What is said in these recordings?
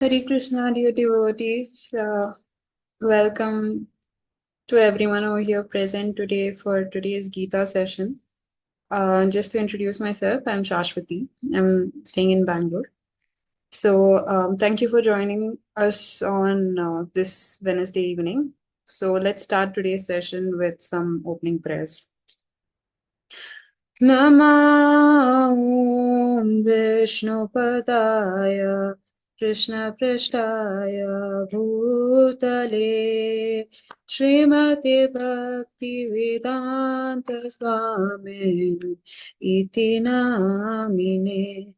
Hare Krishna, dear devotees. Welcome to everyone over here present today for today's Gita session. Just to introduce myself, I'm Shashwati. I'm staying in Bangalore. So, thank you for joining us on this Wednesday evening. So, let's start today's session with some opening prayers. Namo Vishnupadaya Krishna Prishtaya Bhutale Srimati Bhakti Vedanta Swami Iti Namine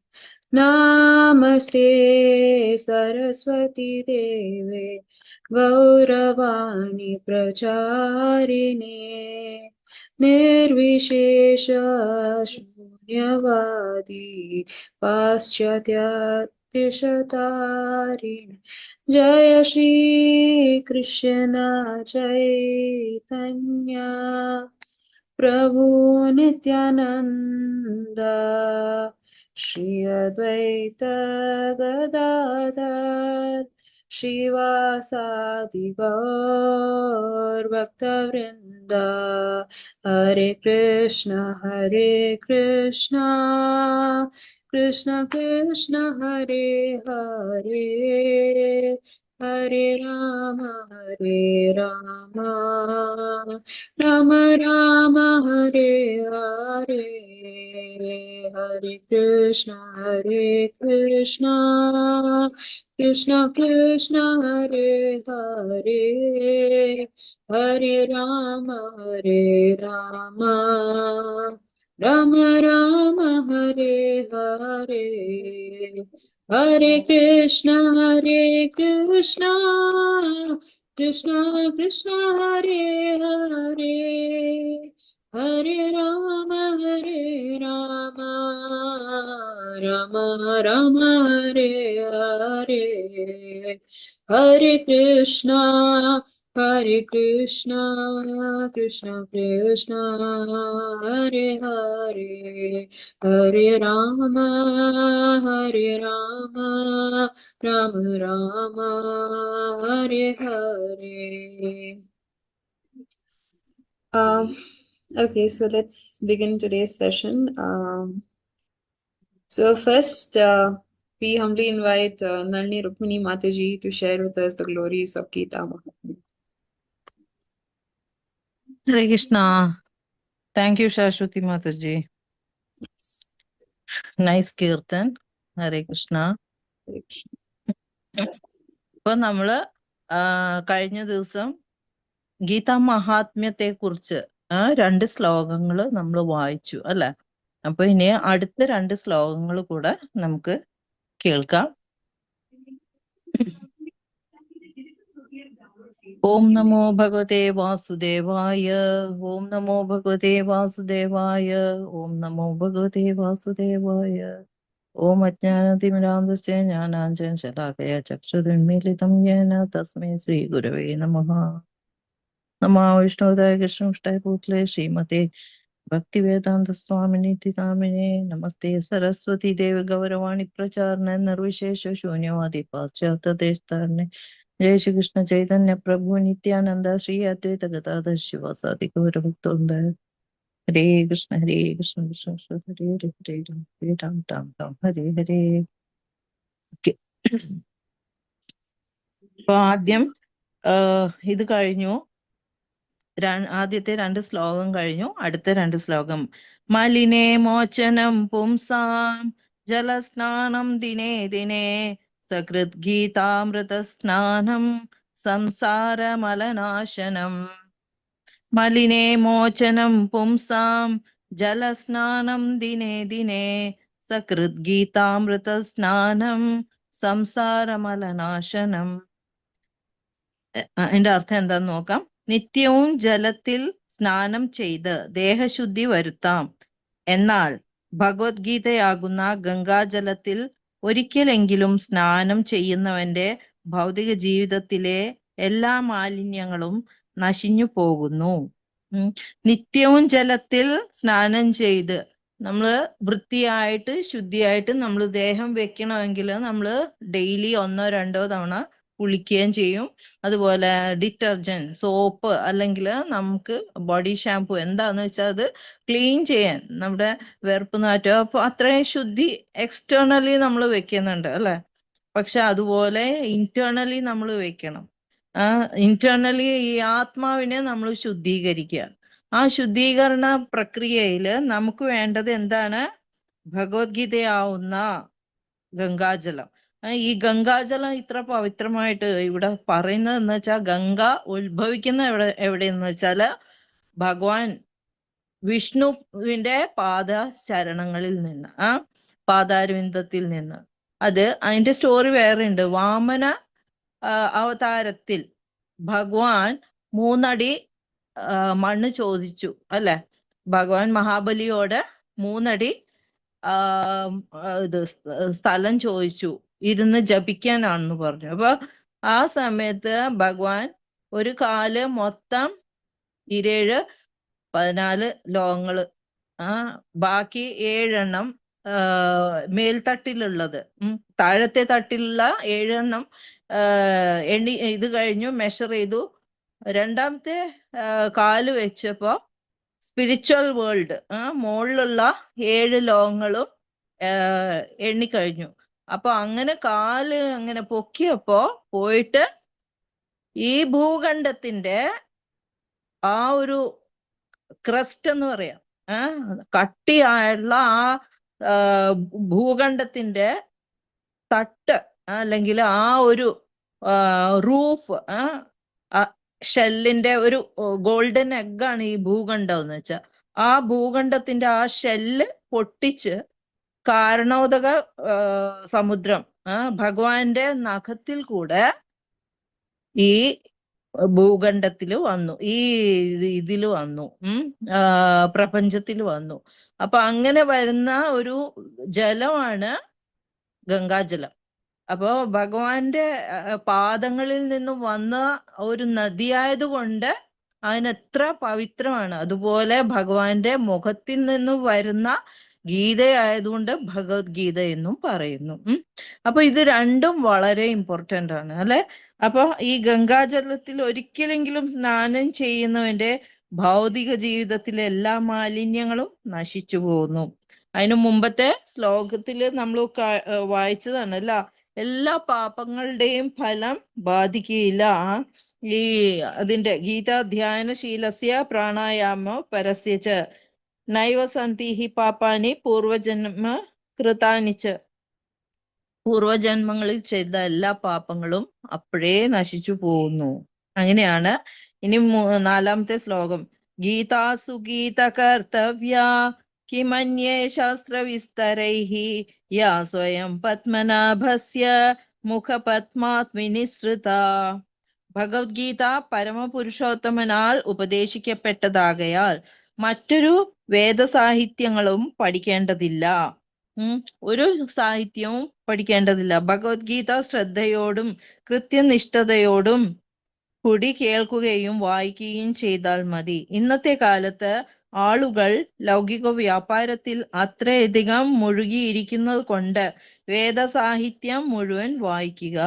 Namaste Saraswati Deve Gauravani Pracharine Nirvishesha Shunyavadi Paschatyatishatari Jaya Shri Krishna Chaitanya Prabhu Nityananda Shri Advaita Gadadhar Shivasadi Gaur Bhaktavrinda Hare Krishna Krishna Krishna Hare Hare Hare Rama Rama Rama Hare Hare Hare Krishna Krishna Krishna Hare Hare Hare Rama Rama Rama Hare Hare Hare Krishna Krishna Krishna Hare Hare Hare Rama Rama Rama Hare Hare Hare Krishna Krishna Krishna Hare Hare Hare Rama Rama Rama Hare Hare. Okay, so let's begin today's session. So first, we humbly invite Nalini Rukmini Mataji to share with us the glories of Gita Mahatmya. Hare Krishna. Thank you, Shashwati Mataji. Nice Kirtan. Hare Krishna. ഇപ്പൊ നമ്മള് കഴിഞ്ഞ ദിവസം ഗീതാ മഹാത്മ്യത്തെ കുറിച്ച് 2 ശ്ലോകങ്ങള് നമ്മൾ വായിച്ചു അല്ലെ. അപ്പൊ ഇനി അടുത്ത 2 ശ്ലോകങ്ങൾ കൂടെ നമുക്ക് കേൾക്കാം. ഓം നമോ ഭഗവതേ വാസുദേവായ ഓം നമോ ഭഗവതേ വാസുദേവായ ഓം നമോ ഭഗവതേ വാസുദേവായ ഓം അജ്ഞാനതിമിരാന്തസ്യ ജ്ഞാനാഞ്ജന ശലാകയ ചക്ഷുരുന്മീലിതം യേന തസ്മൈ ശ്രീ ഗുരവേ നമഃ. നമോ വിഷ്ണുദായ കൃഷ്ണപൃഷ്ഠായ ഭൂതലേ ശ്രീമതേ ഭക്തിവേദാന്ത സ്വാമിനിധി നാമിനേ നമസ്തേ സരസ്വതി ദേവി ഗൗരവാണി പ്രചാരണ നിർവിശേഷ ശൂന്യവാദി പാശ്ചാത്യ ദേശത്താരനെ ജയ ശ്രീകൃഷ്ണ ചൈതന്യ പ്രഭു നിത്യാനന്ദ ശ്രീ അദ്വൈത ഗദാധര ശിവസാദി ഗൗരഭക്തവൃന്ദ. ഹരേ കൃഷ്ണ ഹരേ കൃഷ്ണ കൃഷ്ണ കൃഷ്ണ ഹരേ ഹരേ ഹരേ രാം ഹരേ രാം രാം രാം ഹരേ ഹരേ. അപ്പൊ ആദ്യം ഇത് കഴിഞ്ഞു, ആദ്യത്തെ 2 ശ്ലോകം കഴിഞ്ഞു. അടുത്ത 2 ശ്ലോകം. മലിനേ മോചനം പുംസാം ജലസ്നാനം ദിനേ ദിനേ സകൃത് ഗീതാമൃത സ്നാനം സംസാരമലനാശനം. മലിനേ മോചനം പുംസാം ജലസ്നാനം ദിനേ ദിനേ സകൃത് ഗീതാമൃത സ്നാനം സംസാരമലനാശനം. അതിന്റെ അർത്ഥം എന്താന്ന് നോക്കാം. നിത്യവും ജലത്തിൽ സ്നാനം ചെയ്ത് ദേഹശുദ്ധി വരുത്താം. എന്നാൽ ഭഗവത്ഗീതയാകുന്ന ഗംഗാജലത്തിൽ ഒരിക്കലെങ്കിലും സ്നാനം ചെയ്യുന്നവന്റെ ഭൗതിക ജീവിതത്തിലെ എല്ലാ മാലിന്യങ്ങളും നശിഞ്ഞു പോകുന്നു. നിത്യവും ജലത്തിൽ സ്നാനം ചെയ്ത് നമ്മള് വൃത്തിയായിട്ട് ശുദ്ധിയായിട്ട് നമ്മൾ ദേഹം വെക്കണമെങ്കിൽ നമ്മൾ ഡെയിലി 1-2 തവണ കുളിക്കുകയും ചെയ്യും. അതുപോലെ ഡിറ്റർജന്റ്, സോപ്പ്, അല്ലെങ്കിൽ നമുക്ക് ബോഡി ഷാമ്പു എന്താന്ന് വെച്ചാൽ അത് ക്ലീൻ ചെയ്യാൻ നമ്മുടെ വെറുപ്പ് നാറ്റം. അപ്പൊ അത്രയും ശുദ്ധി എക്സ്റ്റേണലി നമ്മൾ വെക്കുന്നുണ്ട് അല്ലെ. പക്ഷെ അതുപോലെ ഇന്റേണലി നമ്മൾ വെക്കണം. ഇന്റേണലി ഈ ആത്മാവിനെ നമ്മൾ ശുദ്ധീകരിക്കുക. ആ ശുദ്ധീകരണ പ്രക്രിയയിൽ നമുക്ക് വേണ്ടത് എന്താണ്? ഭഗവത്ഗീതയാവുന്ന ഗംഗാജലം. ഈ ഗംഗാജലം ഇത്ര പവിത്രമായിട്ട് ഇവിടെ പറയുന്നത് എന്ന് വെച്ചാൽ, ഗംഗ ഉത്ഭവിക്കുന്ന എവിടെയെന്ന് വെച്ചാല് ഭഗവാൻ വിഷ്ണുവിന്റെ പാദചരണങ്ങളിൽ നിന്ന്, പാദാരവിന്ദത്തിൽ നിന്ന്. അതിന്റെ സ്റ്റോറി വേറെ ഉണ്ട്. വാമന അവതാരത്തിൽ ഭഗവാൻ 3 അടി മണ്ണ് ചോദിച്ചു അല്ലെ. ഭഗവാൻ മഹാബലിയോട് 3 അടി ഇത് സ്ഥലം ചോദിച്ചു, ഇരുന്ന് ജപിക്കാനാണെന്ന് പറഞ്ഞു. അപ്പൊ ആ സമയത്ത് ഭഗവാൻ ഒരു കാല് മൊത്തം 14 ലോകങ്ങള്, ബാക്കി 7 മേൽത്തട്ടിലുള്ളത്, താഴത്തെ തട്ടിലുള്ള 7 ഇത് കഴിഞ്ഞു മെഷർ ചെയ്തു. രണ്ടാമത്തെ കാല് വെച്ചപ്പോ സ്പിരിച്വൽ വേൾഡ്, മുകളിലുള്ള 7 ലോകങ്ങളും എണ്ണിക്കഴിഞ്ഞു. അപ്പൊ അങ്ങനെ കാല് അങ്ങനെ പൊക്കിയപ്പോ പോയിട്ട് ഈ ഭൂഖണ്ഡത്തിന്റെ ആ ഒരു ക്രസ്റ്റ് എന്ന് പറയാം, കട്ടിയായുള്ള ആ ഭൂഖണ്ഡത്തിന്റെ തട്ട്, അല്ലെങ്കിൽ ആ ഒരു റൂഫ്, ഷെല്ലിന്റെ ഒരു ഗോൾഡൻ എഗ്ഗാണ് ഈ ഭൂഖണ്ഡം എന്ന് വെച്ചാൽ. ആ ഭൂഖണ്ഡത്തിന്റെ ആ ഷെല്ല് പൊട്ടിച്ച് കാരണോദക സമുദ്രം ഭഗവാന്റെ നഖത്തിൽ കൂടെ ഈ ഭൂഖണ്ഡത്തില് വന്നു, ഈ ഇതില് വന്നു, പ്രപഞ്ചത്തിൽ വന്നു. അപ്പൊ അങ്ങനെ വരുന്ന ഒരു ജലമാണ് ഗംഗാജലം. അപ്പോ ഭഗവാന്റെ പാദങ്ങളിൽ നിന്നും വന്ന ഒരു നദിയായതുകൊണ്ട് അതിനെത്ര പവിത്രമാണ്. അതുപോലെ ഭഗവാന്റെ മുഖത്തിൽ നിന്നും വരുന്ന ഗീതയായതുകൊണ്ട് ഭഗവത്ഗീത എന്നും പറയുന്നു. അപ്പൊ ഇത് രണ്ടും വളരെ ഇമ്പോർട്ടന്റ് ആണ് അല്ലെ. അപ്പൊ ഈ ഗംഗാജലത്തിൽ ഒരിക്കലെങ്കിലും സ്നാനം ചെയ്യുന്നവന്റെ ഭൗതിക ജീവിതത്തിലെ എല്ലാ മാലിന്യങ്ങളും നശിച്ചു പോകുന്നു. അതിനു മുമ്പത്തെ ശ്ലോകത്തില് നമ്മൾ വായിച്ചതാണ് അല്ല, എല്ലാ പാപങ്ങളുടെയും ഫലം ബാധിക്കുകയില്ല. ഈ അതിന്റെ ഗീതാധ്യായനശീലസ്യ പ്രാണായാമോ പരസ്യച്ച നൈവ സന്തി ഹി പാപാനി പൂർവജന്മ കൃതാനിച്ച്. പൂർവജന്മങ്ങളിൽ ചെയ്ത എല്ലാ പാപങ്ങളും അപ്പോഴേ നശിച്ചു പോകുന്നു. അങ്ങനെയാണ്. ഇനി 4-ാമത്തെ ശ്ലോകം. ഗീതാസു ഗീത കർത്തവ്യ കിമന്യേ ശാസ്ത്രവിസ്തരൈഹി യാ സ്വയം പത്മനാഭസ്യ മുഖപത്മാത്മിനിസൃത. ഭഗവത്ഗീത പരമപുരുഷോത്തമനാൽ ഉപദേശിക്കപ്പെട്ടതാകയാൽ മറ്റൊരു വേദസാഹിത്യങ്ങളും പഠിക്കേണ്ടതില്ല. ഒരു സാഹിത്യവും പഠിക്കേണ്ടതില്ല. ഭഗവത്ഗീത ശ്രദ്ധയോടും കൃത്യനിഷ്ഠതയോടും കൂടി കേൾക്കുകയും വായിക്കുകയും ചെയ്താൽ മതി. ഇന്നത്തെ കാലത്ത് ആളുകൾ ലൗകിക വ്യാപാരത്തിൽ അത്രയധികം മുഴുകിയിരിക്കുന്നത് കൊണ്ട് വേദസാഹിത്യം മുഴുവൻ വായിക്കുക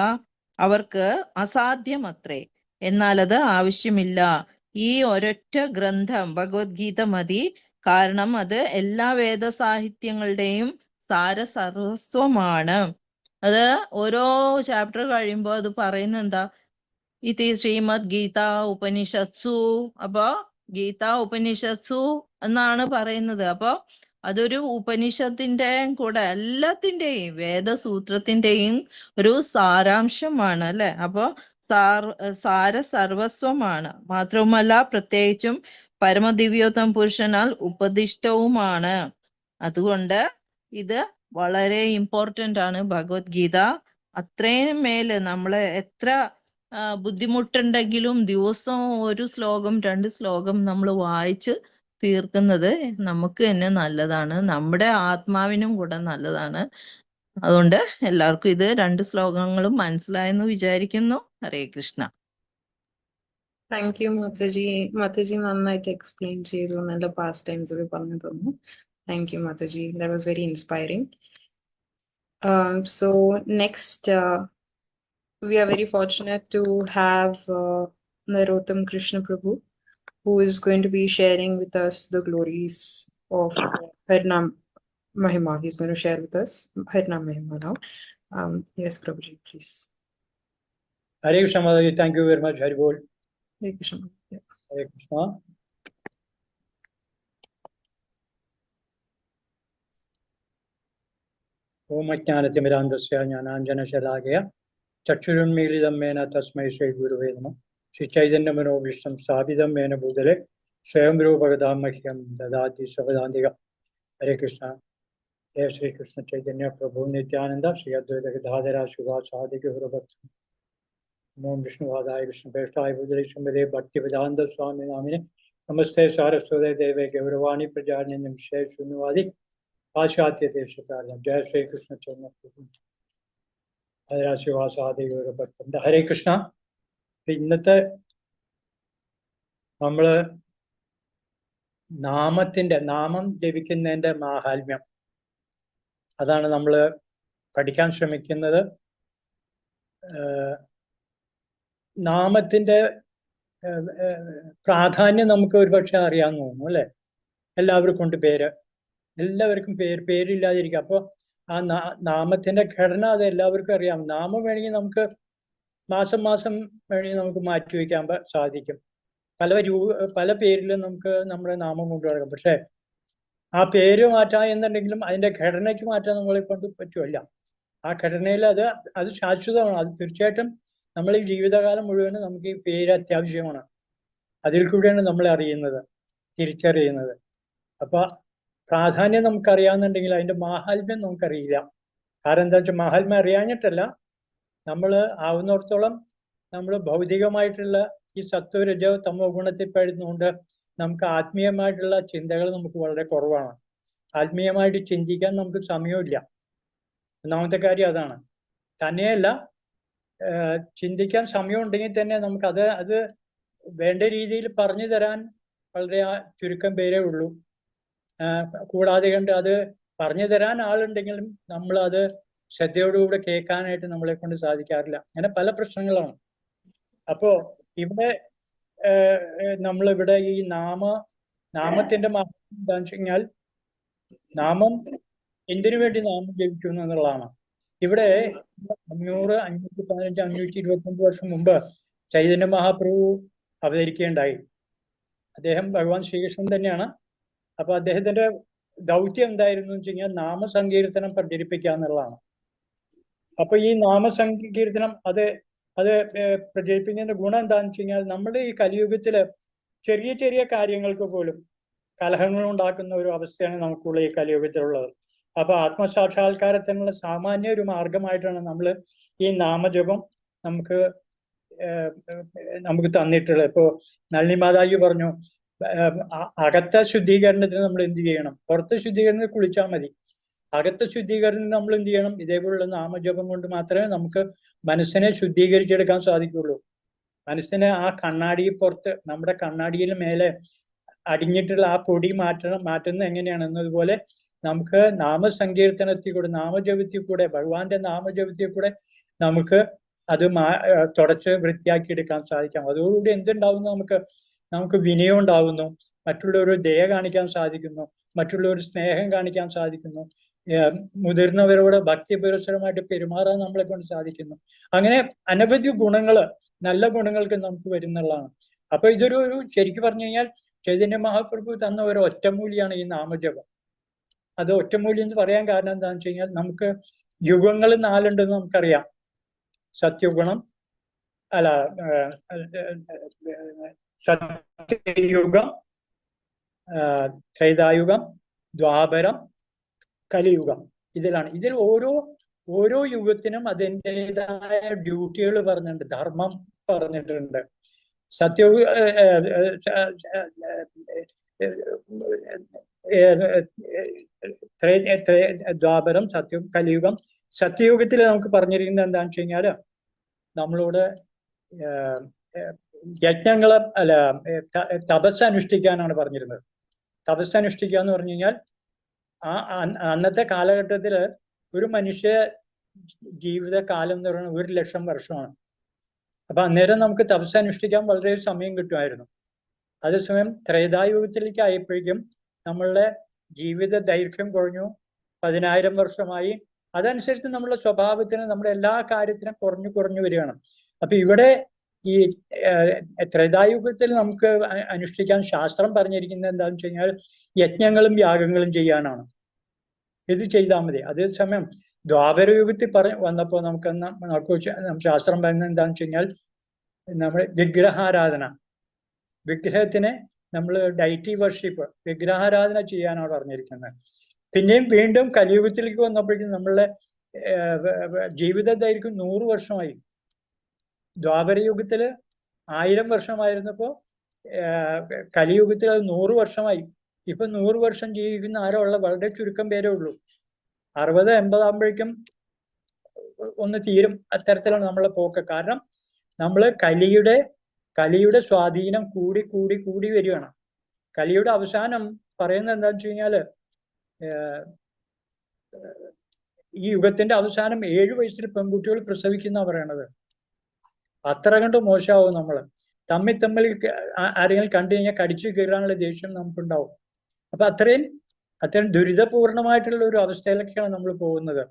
അവർക്ക് അസാധ്യമത്രേ. എന്നാൽ അത് ആവശ്യമില്ല. ഈ ഒരൊറ്റ ഗ്രന്ഥം ഭഗവത്ഗീത മതി. കാരണം അത് എല്ലാ വേദസാഹിത്യങ്ങളുടെയും സാരസർവസ്വമാണ്. അത് ഓരോ ചാപ്റ്റർ കഴിയുമ്പോൾ അത് പറയുന്നത് എന്താ? ഇത് ശ്രീമദ് ഗീത ഉപനിഷത്സു. അപ്പൊ ഗീത ഉപനിഷത്സു എന്നാണ് പറയുന്നത്. അപ്പൊ അതൊരു ഉപനിഷത്തിന്റെ കൂടെ എല്ലാത്തിന്റെയും വേദസൂത്രത്തിന്റെയും ഒരു സാരാംശമാണ് അല്ലെ. അപ്പൊ സാരസർവസ്വമാണ്. മാത്രവുമല്ല പ്രത്യേകിച്ചും പരമദിവ്യോത്തമ പുരുഷനാൽ ഉപദിഷ്ടവുമാണ്. അതുകൊണ്ട് ഇത് വളരെ ഇമ്പോർട്ടന്റ് ആണ് ഭഗവത്ഗീത. അത്രയും മേല് നമ്മള് എത്ര ബുദ്ധിമുട്ടുണ്ടെങ്കിലും ദിവസവും 1 ശ്ലോകം 2 ശ്ലോകം നമ്മൾ വായിച്ച് തീർക്കുന്നത് നമുക്ക് തന്നെ നല്ലതാണ്, നമ്മുടെ ആത്മാവിനും കൂടെ നല്ലതാണ്. അതുകൊണ്ട് എല്ലാവർക്കും ഇത് 2 ശ്ലോകങ്ങളും മനസ്സിലായെന്ന് വിചാരിക്കുന്നു. ഹരേ കൃഷ്ണ. Thank you Mataji. മാതാജി നന്നായിട്ട് എക്സ്പ്ലെയിൻ ചെയ്തു. നല്ല പാസ്റ്റ് ടൈംസ് ഒക്കെ പറഞ്ഞു തന്നു. Thank you, Mataji. That was very inspiring. So next, we are very fortunate to have Narottam Krishna Prabhu, who is going to be sharing with us the glories of Harinam Mahima. He's going to share with us Harinam Mahima now. Yes, Prabhuji, please. Hare Krishna, Mataji. Thank you very much. Hari Bol. Hare Krishna. Yeah. Hare Krishna. Om Ajnanatimidandasya Jnananjanashalakaya Chakshurunmilitam Mena Tasmai Shri Gurave Namah. Shri Chaitanya Manobhishtam Sthapitam Mena Bhutale Swayam Rupagadam Mahyam Dadati Savadantika. Hare Krishna. Jai Shri Krishna Chaitanya Prabhu Nityananda Shri Advaita Gadadhara Shivasadi Gaurabhakti Om Vishnu Vadaya Krishna Preshthaya Bhutale Shambhade Bhakti Vedanta Swami Namine Namaste Saraswate Deve Gauravani Prajarni Namaste Shunyavadi Paschatya Deshatarya. Jai Shri Krishna Chaitanya Prabhu Adhirashivasadi Gaurabhakti. Hare Krishna. ഇന്നത്തെ നമ്മള് നാമം ജപിക്കുന്നതിന്റെ മാഹാത്മ്യം അതാണ് നമ്മൾ പഠിക്കാൻ ശ്രമിക്കുന്നത്. നാമത്തിന്റെ പ്രാധാന്യം നമുക്ക് ഒരുപക്ഷെ അറിയാമെന്ന് തോന്നുന്നു അല്ലെ? എല്ലാവർക്കും പേരില്ലാതിരിക്കും. അപ്പൊ ആ നാമത്തിന്റെ ഘടന അത് എല്ലാവർക്കും അറിയാം. നാമം വേണമെങ്കിൽ നമുക്ക് മാസം വേണമെങ്കിൽ നമുക്ക് മാറ്റിവെക്കാൻ സാധിക്കും. പല പേരിലും നമുക്ക് നമ്മുടെ നാമം കൊണ്ടുനടക്കാം. പക്ഷെ ആ പേര് മാറ്റാൻ എന്നുണ്ടെങ്കിലും അതിന്റെ ഘടനയ്ക്ക് മാറ്റാൻ നമ്മളെ കൊണ്ട് പറ്റുമല്ല. ആ ഘടനയിൽ അത് ശാശ്വതമാണ്. അത് തീർച്ചയായിട്ടും നമ്മൾ ഈ ജീവിതകാലം മുഴുവനും നമുക്ക് ഈ പേര് അത്യാവശ്യമാണ്. അതിൽ കൂടെയാണ് നമ്മളെ അറിയുന്നത്, തിരിച്ചറിയുന്നത്. അപ്പൊ പ്രാധാന്യം നമുക്കറിയാന്നുണ്ടെങ്കിൽ അതിന്റെ മാഹാത്മ്യം നമുക്കറിയില്ല. കാരണം എന്താ വെച്ചാൽ മാഹാത്മ്യം അറിയാഞ്ഞിട്ടല്ല, നമ്മൾ ആവുന്നിടത്തോളം നമ്മൾ ഭൗതികമായിട്ടുള്ള ഈ സത്വരജ തമോ ഗുണത്തിൽ പെടുന്നതുകൊണ്ട് നമുക്ക് ആത്മീയമായിട്ടുള്ള ചിന്തകൾ നമുക്ക് വളരെ കുറവാണ്. ആത്മീയമായിട്ട് ചിന്തിക്കാൻ നമുക്ക് സമയമില്ല. ഒന്നാമത്തെ കാര്യം അതാണ്. തന്നെയല്ല, ചിന്തിക്കാൻ സമയം ഉണ്ടെങ്കിൽ തന്നെ നമുക്ക് അത് വേണ്ട രീതിയിൽ പറഞ്ഞു തരാൻ വളരെ ചുരുക്കം പേരേ ഉള്ളൂ. കൂടാതെ കണ്ട് അത് പറഞ്ഞു തരാൻ ആളുണ്ടെങ്കിലും നമ്മൾ അത് ശ്രദ്ധയോടുകൂടെ കേൾക്കാനായിട്ട് നമ്മളെ കൊണ്ട് സാധിക്കാറില്ല. അങ്ങനെ പല പ്രശ്നങ്ങളാണ്. അപ്പോ ഇവിടെ നമ്മളിവിടെ ഈ നാമത്തിന്റെ മഹത്വം എന്താണെന്ന് വെച്ച് കഴിഞ്ഞാൽ, നാമം എന്തിനു വേണ്ടി നാമം ജപിക്കുന്നു എന്നുള്ളതാണ്. ഇവിടെ 500, 515, 525 വർഷം മുമ്പ് ചൈതന്യ മഹാപ്രഭു അവതരിക്കുകയുണ്ടായി. അദ്ദേഹം ഭഗവാൻ ശ്രീകൃഷ്ണൻ തന്നെയാണ്. അപ്പൊ അദ്ദേഹത്തിന്റെ ദൗത്യം എന്തായിരുന്നു വെച്ച് കഴിഞ്ഞാൽ നാമസങ്കീർത്തനം പ്രചരിപ്പിക്കുക എന്നുള്ളതാണ്. അപ്പൊ ഈ നാമസങ്കീർത്തനം അത് പ്രചരിപ്പിക്കുന്നതിന്റെ ഗുണം എന്താണെന്ന് വെച്ച് കഴിഞ്ഞാൽ, നമ്മുടെ ഈ കലിയുഗത്തില് ചെറിയ ചെറിയ കാര്യങ്ങൾക്ക് പോലും കലഹങ്ങൾ ഉണ്ടാക്കുന്ന ഒരു അവസ്ഥയാണ് നമുക്കുള്ള ഈ കലിയുഗത്തിലുള്ളത്. അപ്പൊ ആത്മസാക്ഷാത്കാരത്തിനുള്ള സാമാന്യ ഒരു മാർഗമായിട്ടാണ് നമ്മൾ ഈ നാമജപം നമുക്ക് തന്നിട്ടുള്ളത്. ഇപ്പോ നളിനി മാതാജി പറഞ്ഞു, അകത്തെ ശുദ്ധീകരണത്തിന് നമ്മൾ എന്ത് ചെയ്യണം? പുറത്തെ ശുദ്ധീകരണത്തിന് കുളിച്ചാൽ മതി. അകത്തെ ശുദ്ധീകരണം നമ്മൾ എന്ത് ചെയ്യണം? ഇതേപോലുള്ള നാമജപം കൊണ്ട് മാത്രമേ നമുക്ക് മനസ്സിനെ ശുദ്ധീകരിച്ചെടുക്കാൻ സാധിക്കുള്ളൂ. മനസ്സിനെ ആ പുറത്ത് നമ്മുടെ കണ്ണാടിയിൽ മേലെ അടിഞ്ഞിട്ടുള്ള ആ പൊടി മാറ്റുന്നത് എങ്ങനെയാണെന്നതുപോലെ നമുക്ക് നാമസങ്കീർത്തനത്തിൽ കൂടെ, നാമജപത്തിൽ കൂടെ, ഭഗവാന്റെ നാമജപത്തിൽ കൂടെ നമുക്ക് അത് തുടച്ച് വൃത്തിയാക്കി എടുക്കാൻ സാധിക്കാം. അതോടുകൂടി എന്തുണ്ടാവുന്നു? നമുക്ക് വിനയം ഉണ്ടാവുന്നു, മറ്റുള്ളവർ ദയ കാണിക്കാൻ സാധിക്കുന്നു, മറ്റുള്ളവർ സ്നേഹം കാണിക്കാൻ സാധിക്കുന്നു, മുതിർന്നവരോട് ഭക്തിപുരസ്സരമായിട്ട് പെരുമാറാൻ നമ്മളെ കൊണ്ട് സാധിക്കുന്നു. അങ്ങനെ അനവധി ഗുണങ്ങള്, നല്ല ഗുണങ്ങൾക്ക് നമുക്ക് വരുന്നുള്ളതാണ്. അപ്പൊ ഇതൊരു ശരിക്കും പറഞ്ഞു കഴിഞ്ഞാൽ ചൈതന്യ മഹാപ്രഭു തന്ന ഒരു ഒറ്റമൂലിയാണ് ഈ നാമജപം. അത് ഒറ്റമൂലി എന്ന് പറയാൻ കാരണം എന്താണെന്ന് വെച്ച് കഴിഞ്ഞാൽ, നമുക്ക് യുഗങ്ങൾ 4 ഉണ്ടെന്ന് നമുക്കറിയാം. സത്യയുഗം, സത്യയുഗം, ത്രൈതായുഗം, ദ്വാപരം, കലിയുഗം. ഇതിൽ ഓരോ യുഗത്തിനും അതിൻ്റെതായ ഡ്യൂട്ടികൾ പറഞ്ഞിട്ടുണ്ട്, ധർമ്മം പറഞ്ഞിട്ടുണ്ട്. ദ്വാപരം, സത്യം, കലിയുഗം. സത്യയുഗത്തിൽ നമുക്ക് പറഞ്ഞിരിക്കുന്നത് എന്താണെന്ന് വെച്ച് കഴിഞ്ഞാല്, നമ്മളോട് യജ്ഞങ്ങളെ തപസ് അനുഷ്ഠിക്കാനാണ് പറഞ്ഞിരുന്നത്. തപസ് അനുഷ്ഠിക്കുക എന്ന് പറഞ്ഞു കഴിഞ്ഞാൽ അന്നത്തെ കാലഘട്ടത്തിൽ ഒരു മനുഷ്യ ജീവിത കാലം എന്ന് പറയുന്നത് 1,00,000 വർഷമാണ്. അപ്പൊ അന്നേരം നമുക്ക് തപസ് അനുഷ്ഠിക്കാൻ വളരെ സമയം കിട്ടുമായിരുന്നു. അതേസമയം ത്രേതായുഗത്തിലേക്ക് ആയപ്പോഴേക്കും നമ്മളുടെ ജീവിത ദൈർഘ്യം കുറഞ്ഞു, 10,000 വർഷമായി. അതനുസരിച്ച് നമ്മുടെ സ്വഭാവത്തിന്, നമ്മുടെ എല്ലാ കാര്യത്തിനും കുറഞ്ഞു വരികയാണ്. അപ്പൊ ഇവിടെ ഈ ത്രേതായുഗത്തിൽ നമുക്ക് അനുഷ്ഠിക്കാൻ ശാസ്ത്രം പറഞ്ഞിരിക്കുന്നത് എന്താണെന്ന് വെച്ച് കഴിഞ്ഞാൽ യജ്ഞങ്ങളും യാഗങ്ങളും ചെയ്യാനാണ്. ഇത് ചെയ്താൽ മതി. അതേസമയം ദ്വാപരയുഗത്തിൽ വന്നപ്പോൾ നമുക്ക് ശാസ്ത്രം പറയുന്നത് എന്താണെന്ന് വെച്ച് കഴിഞ്ഞാൽ നമ്മൾ വിഗ്രഹാരാധന, വിഗ്രഹത്തിനെ നമ്മൾ ഡൈറ്റി വർഷിപ്പ്, വിഗ്രഹാരാധന ചെയ്യാനാണ് പറഞ്ഞിരിക്കുന്നത്. പിന്നെയും വീണ്ടും കലിയുഗത്തിലേക്ക് വന്നപ്പോഴേക്കും നമ്മളുടെ ജീവിത ദൈർഘ്യം 100 വർഷമായി. ദ്വാപരയുഗത്തില് 1000 വർഷമായിരുന്നപ്പോ കലിയുഗത്തിൽ അത് 100 വർഷമായി. ഇപ്പൊ 100 വർഷം ജീവിക്കുന്ന ആരോ ഉള്ള വളരെ ചുരുക്കം പേരേ ഉള്ളൂ. 60-80 ആകുമ്പോഴേക്കും ഒന്ന് തീരും. അത്തരത്തിലാണ് നമ്മളെ പോക്ക്. കാരണം നമ്മള് കലിയുടെ സ്വാധീനം കൂടി വരികയാണ്. കലിയുടെ അവസാനം പറയുന്നത് എന്താണെന്ന് വെച്ച് കഴിഞ്ഞാല് ഈ യുഗത്തിന്റെ അവസാനം 7 വയസ്സിൽ പെൺകുട്ടികൾ പ്രസവിക്കുന്ന പറയണത്. അത്ര കണ്ട് മോശമാവും. നമ്മള് തമ്മിൽ ആരെങ്കിലും കണ്ടു കഴിഞ്ഞാൽ കടിച്ചു കീറാനുള്ള ദേഷ്യം നമുക്കുണ്ടാവും. അപ്പൊ അത്രയും ദുരിതപൂർണമായിട്ടുള്ള ഒരു അവസ്ഥയിലൊക്കെയാണ് നമ്മൾ പോകുന്നത്.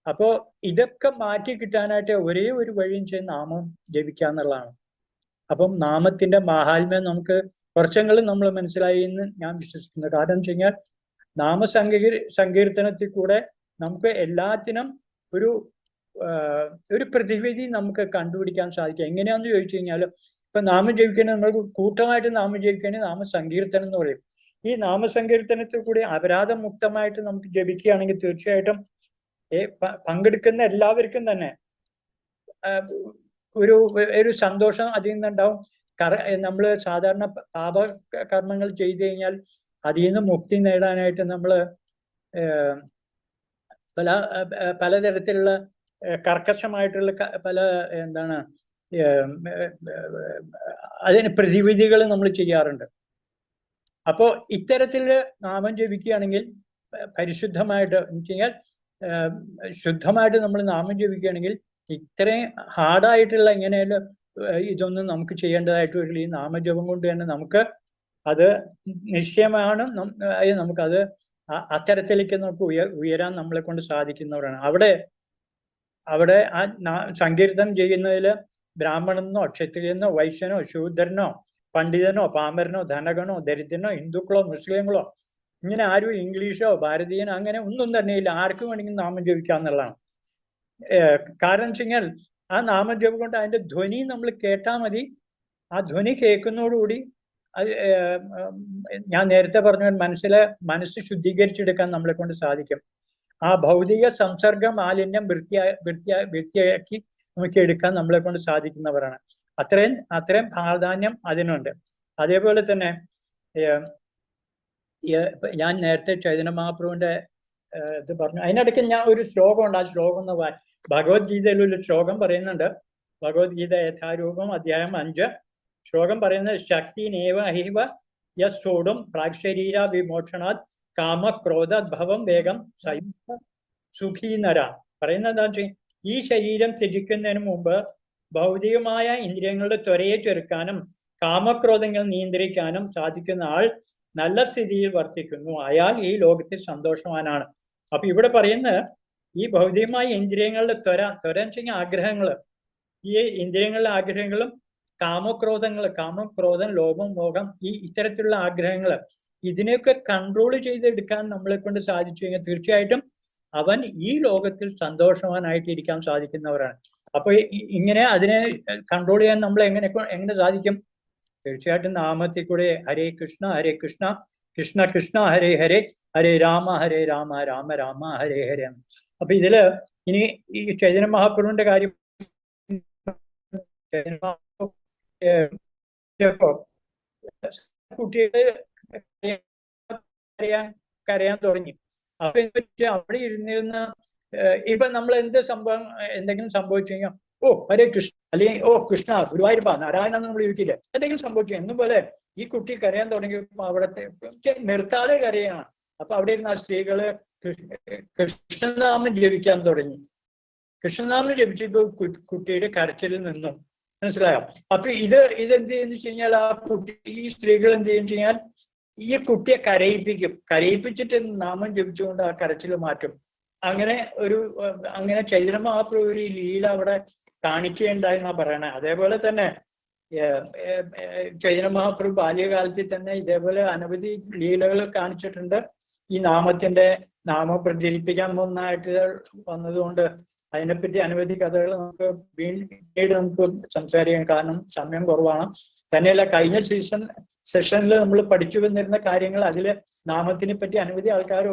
അപ്പോ ഇതൊക്കെ മാറ്റി കിട്ടാനായിട്ട് ഒരേ ഒരു വഴിയും ചെയ്ത് നാമം ജപിക്കുക എന്നുള്ളതാണ്. അപ്പം നാമത്തിന്റെ മാഹാത്മ്യം നമുക്ക് കുറച്ചെങ്കിലും നമ്മൾ മനസ്സിലായി എന്ന് ഞാൻ വിശ്വസിക്കുന്നു. കാരണം വെച്ച് കഴിഞ്ഞാൽ സങ്കീർത്തനത്തിൽ കൂടെ നമുക്ക് എല്ലാത്തിനും ഒരു പ്രതിവിധി നമുക്ക് കണ്ടുപിടിക്കാൻ സാധിക്കും. എങ്ങനെയാന്ന് ചോദിച്ചു കഴിഞ്ഞാൽ ഇപ്പൊ നാമം ജപിക്കണേ, നമ്മൾ കൂട്ടമായിട്ട് നാമം ജപിക്കണേ നാമസങ്കീർത്തനം എന്ന് പറയും. ഈ നാമസങ്കീർത്തനത്തിൽ കൂടി അപരാധമുക്തമായിട്ട് നമുക്ക് ജപിക്കുകയാണെങ്കിൽ തീർച്ചയായിട്ടും പങ്കെടുക്കുന്ന എല്ലാവർക്കും തന്നെ ഒരു സന്തോഷം അതിൽ നിന്നുണ്ടാവും. നമ്മൾ സാധാരണ പാപകർമ്മങ്ങൾ ചെയ്തു കഴിഞ്ഞാൽ അതിൽ നിന്ന് മുക്തി നേടാനായിട്ട് നമ്മൾ പലതരത്തിലുള്ള കർക്കശമായിട്ടുള്ള പല അതിന് പ്രതിവിധികൾ നമ്മൾ ചെയ്യാറുണ്ട്. അപ്പോ ഇത്തരത്തില് നാമം ജപിക്കുകയാണെങ്കിൽ പരിശുദ്ധമായിട്ട് കഴിഞ്ഞാൽ ശുദ്ധമായിട്ട് നമ്മൾ നാമം ജപിക്കുകയാണെങ്കിൽ ഇത്രയും ഹാർഡായിട്ടുള്ള ഇങ്ങനെയുള്ള ഇതൊന്നും നമുക്ക് ചെയ്യേണ്ടതായിട്ട് വരില്ല. ഈ നാമജപം കൊണ്ട് തന്നെ നമുക്ക് അത് നിശ്ചയമാണ്. നമുക്കത് അത്തരത്തിലേക്ക് നമുക്ക് ഉയരാൻ നമ്മളെ കൊണ്ട് സാധിക്കുന്നവരാണ്. അവിടെ ആ സങ്കീർത്തനം ചെയ്യുന്നതിൽ ബ്രാഹ്മണനോ ക്ഷത്രിയനോ വൈശ്യനോ ശൂദ്രനോ പണ്ഡിതനോ പാമരനോ ധനകനോ ദരിദ്രനോ ഹിന്ദുക്കളോ മുസ്ലിങ്ങളോ ഇങ്ങനെ ആരും ഇംഗ്ലീഷോ ഭാരതീയനോ അങ്ങനെ ഒന്നും തന്നെയില്ല. ആർക്കും വേണമെങ്കിൽ നാമം ജപിക്കാം എന്നുള്ളതാണ്. കാരണം വെച്ച് കഴിഞ്ഞാൽ ആ നാമം ജപം കൊണ്ട് അതിന്റെ ധ്വനി നമ്മൾ കേട്ടാൽ മതി. ആ ധ്വനി കേൾക്കുന്നതോടുകൂടി ഞാൻ നേരത്തെ പറഞ്ഞ മനസ്സ് ശുദ്ധീകരിച്ചെടുക്കാൻ നമ്മളെ കൊണ്ട് സാധിക്കും. ആ ഭൗതിക സംസർഗ മാലിന്യം വൃത്തിയാക്കി നമുക്ക് എടുക്കാൻ നമ്മളെ കൊണ്ട് സാധിക്കുന്നവരാണ്. അത്രയും പ്രാധാന്യം അതിനുണ്ട്. അതേപോലെ തന്നെ ഞാൻ നേരത്തെ ചൈതന്യ മഹാപ്രഭുവിന്റെ ഇത് പറഞ്ഞു. അതിനിടയ്ക്ക് ഞാൻ ഒരു ശ്ലോകമുണ്ട്. ആ ശ്ലോകം എന്ന് ഭഗവത്ഗീതയിൽ ഒരു ശ്ലോകം പറയുന്നുണ്ട്. ഭഗവത്ഗീത യഥാരൂപം അധ്യായം 5 ശ്ലോകം പറയുന്നത് ശക്തിനേവ അഹിവ യോടും പ്രാക്ശരീര വിമോക്ഷണാത് കാമ ക്രോധഭവം വേഗം സയുക്ത സുഖീനര. പറയുന്നത് എന്താ വെച്ചാൽ ഈ ശരീരം ത്യജിക്കുന്നതിന് മുമ്പ് ഭൗതികമായ ഇന്ദ്രിയങ്ങളുടെ ത്വരയെ ചെറുക്കാനും കാമക്രോധങ്ങൾ നിയന്ത്രിക്കാനും സാധിക്കുന്ന ആൾ നല്ല സ്ഥിതിയിൽ വർത്തിക്കുന്നു. അയാൾ ഈ ലോകത്തിൽ സന്തോഷവാനാണ്. അപ്പൊ ഇവിടെ പറയുന്നത് ഈ ഭൗതികമായ ഇന്ദ്രിയങ്ങളുടെ ത്വര എന്ന് വെച്ച് കഴിഞ്ഞാൽ ആഗ്രഹങ്ങള്, ഈ ഇന്ദ്രിയങ്ങളുടെ ആഗ്രഹങ്ങളും കാമം, ക്രോധം, ലോഭം, മോഹം, ഇത്തരത്തിലുള്ള ആഗ്രഹങ്ങള് ഇതിനെയൊക്കെ കൺട്രോൾ ചെയ്തെടുക്കാൻ നമ്മളെ കൊണ്ട് സാധിച്ചു കഴിഞ്ഞാൽ തീർച്ചയായിട്ടും അവൻ ഈ ലോകത്തിൽ സന്തോഷവാനായിട്ട് ഇരിക്കാൻ സാധിക്കുന്നവരാണ്. അപ്പൊ ഇങ്ങനെ അതിനെ കൺട്രോൾ ചെയ്യാൻ നമ്മൾ എങ്ങനെ സാധിക്കും? തീർച്ചയായിട്ടും നാമത്തിൽ കൂടെ ഹരേ കൃഷ്ണ കൃഷ്ണ കൃഷ്ണ ഹരേ ഹരേ ഹരേ രാമ രാമ രാമ ഹരേ ഹരേ. അപ്പൊ ഇതില് ഇനി ഈ ചൈതന്യ മഹാപ്രഭുവിന്റെ കാര്യം കുട്ടികള് കരയാൻ തുടങ്ങി. അപ്പൊ അവിടെ ഇരുന്നിരുന്ന ഇപ്പൊ നമ്മൾ എന്തെങ്കിലും സംഭവിച്ചു കഴിഞ്ഞാൽ ഓ ഹരേ കൃഷ്ണ അല്ലെങ്കിൽ ഓ കൃഷ്ണ ഗുരുവായൂരപ്പ നാരായണ നമ്മൾ ചോദിക്കില്ലേ, എന്തെങ്കിലും സംഭവിച്ചു എന്നും പോലെ ഈ കുട്ടി കരയാൻ തുടങ്ങിയപ്പോ അവിടത്തെ നിർത്താതെ കരയാണ്. അപ്പൊ അവിടെ ഇരുന്ന് ആ സ്ത്രീകള് കൃഷ്ണനാമം ജപിക്കാൻ തുടങ്ങി. കൃഷ്ണനാമം ജപിച്ചപ്പോ കുട്ടിയുടെ കരച്ചിലിൽ നിന്നും മനസ്സിലായോ? അപ്പൊ ഇതെന്ത് ചെയ്യുന്ന വെച്ച് കഴിഞ്ഞാൽ ആ കുട്ടി, ഈ സ്ത്രീകൾ എന്ത് ചെയ്യുന്ന വെച്ച് കഴിഞ്ഞാൽ ഈ കുട്ടിയെ കരയിപ്പിച്ചിട്ട് നാമം ജപിച്ചുകൊണ്ട് ആ കരച്ചിൽ മാറ്റും. അങ്ങനെ ചൈതന്യ മഹാപ്രഭു ഒരു ലീല അവിടെ കാണിക്കുകയുണ്ടായെന്നാ പറയണേ. അതേപോലെ തന്നെ ചൈതന്യ മഹാപ്രഭു ബാല്യകാലത്തിൽ തന്നെ ഇതേപോലെ അനവധി ലീലകൾ കാണിച്ചിട്ടുണ്ട്. ഈ നാമം പ്രചരിപ്പിക്കാൻ പോകുന്നതായിട്ട് വന്നതുകൊണ്ട് അതിനെപ്പറ്റി അനവധി കഥകൾ നമുക്ക് പിന്നീട് നമുക്ക് സംസാരിക്കാം, കാരണം സമയം കുറവാണ്. തന്നെയല്ല, കഴിഞ്ഞ സെഷനിൽ നമ്മൾ പഠിച്ചു വന്നിരുന്ന കാര്യങ്ങൾ, അതില് നാമത്തിനെ പറ്റി അനവധി ആൾക്കാർ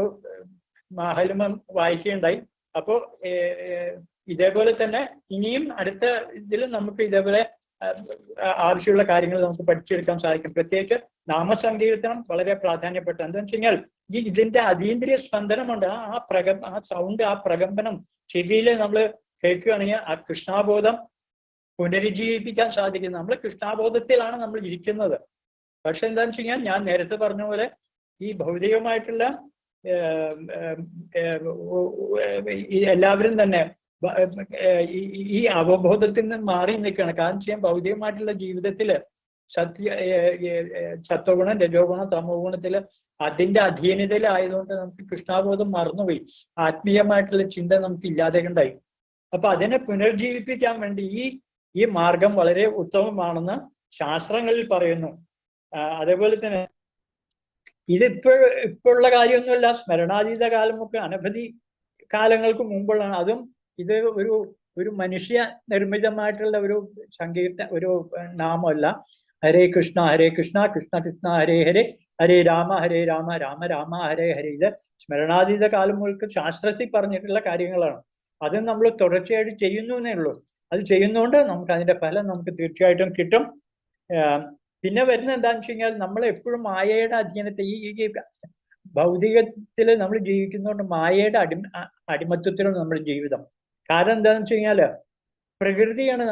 മാഹാത്മ്യം വായിക്കുകയുണ്ടായി. അപ്പോ ഇതേപോലെ തന്നെ ഇനിയും അടുത്ത ഇതിൽ നമുക്ക് ഇതേപോലെ ആവശ്യമുള്ള കാര്യങ്ങൾ നമുക്ക് പഠിച്ചെടുക്കാൻ സാധിക്കും. പ്രത്യേകിച്ച് നാമസങ്കീർത്തനം വളരെ പ്രാധാന്യപ്പെട്ട, എന്താണെന്ന് വെച്ച് കഴിഞ്ഞാൽ ഇതിന്റെ അതീന്ദ്രിയ സ്പന്ദനമുണ്ട്. ആ സൗണ്ട്, ആ പ്രകമ്പനം ചെവിയിൽ നമ്മൾ കേൾക്കുകയാണെങ്കിൽ ആ കൃഷ്ണാബോധം പുനരുജ്ജീവിപ്പിക്കാൻ സാധിക്കും. നമ്മൾ കൃഷ്ണാബോധത്തിലാണ് നമ്മൾ ഇരിക്കുന്നത്. പക്ഷെ എന്താണെന്ന് വെച്ച് കഴിഞ്ഞാൽ ഞാൻ നേരത്തെ പറഞ്ഞ പോലെ ഈ ഭൗതികമായിട്ടുള്ള എല്ലാവരും തന്നെ ഈ അവബോധത്തിൽ നിന്ന് മാറി നിൽക്കുകയാണ്. കാരണം ചെയ്യാൻ ഭൗതികമായിട്ടുള്ള ജീവിതത്തില് സത്വഗുണം, രജോഗുണം, തമോ ഗുണത്തില് അതിന്റെ അധീനതയിലായതുകൊണ്ട് നമുക്ക് കൃഷ്ണാബോധം മറന്നുപോയി. ആത്മീയമായിട്ടുള്ള ചിന്ത നമുക്ക് ഇല്ലാതെ ഉണ്ടായി. അപ്പൊ അതിനെ പുനർജീവിപ്പിക്കാൻ വേണ്ടി ഈ മാർഗം വളരെ ഉത്തമമാണെന്ന് ശാസ്ത്രങ്ങളിൽ പറയുന്നു. അതേപോലെ തന്നെ ഇപ്പോഴുള്ള കാര്യമൊന്നുമല്ല, സ്മരണാതീത കാലമൊക്കെ അനവധി കാലങ്ങൾക്ക് മുമ്പുള്ളതാണ്. അതും ഇത് ഒരു മനുഷ്യ നിർമ്മിതമായിട്ടുള്ള ഒരു ഒരു നാമമല്ല. ഹരേ കൃഷ്ണ കൃഷ്ണ കൃഷ്ണ ഹരേ ഹരേ, ഹരേ രാമ രാമ രാമ ഹരേ ഹരേ. ഇത് സ്മരണാതീത കാലങ്ങൾക്ക് ശാസ്ത്രത്തിൽ പറഞ്ഞിട്ടുള്ള കാര്യങ്ങളാണ്. അത് നമ്മൾ തുടർച്ചയായിട്ട് ചെയ്യുന്നു എന്നേ ഉള്ളൂ. അത് ചെയ്യുന്നതുകൊണ്ട് നമുക്ക് അതിന്റെ ഫലം നമുക്ക് തീർച്ചയായിട്ടും കിട്ടും. പിന്നെ വരുന്നത് എന്താണെന്ന് വെച്ച് കഴിഞ്ഞാൽ നമ്മൾ എപ്പോഴും മായയുടെ അധീനത്തെ, ഈ ഭൗതികത്തില് നമ്മൾ ജീവിക്കുന്നതുകൊണ്ട് മായയുടെ അടിമത്വത്തിലാണ് നമ്മുടെ ജീവിതം. കാരണം എന്താണെന്ന് വെച്ച് കഴിഞ്ഞാല് പ്രകൃതിയാണ്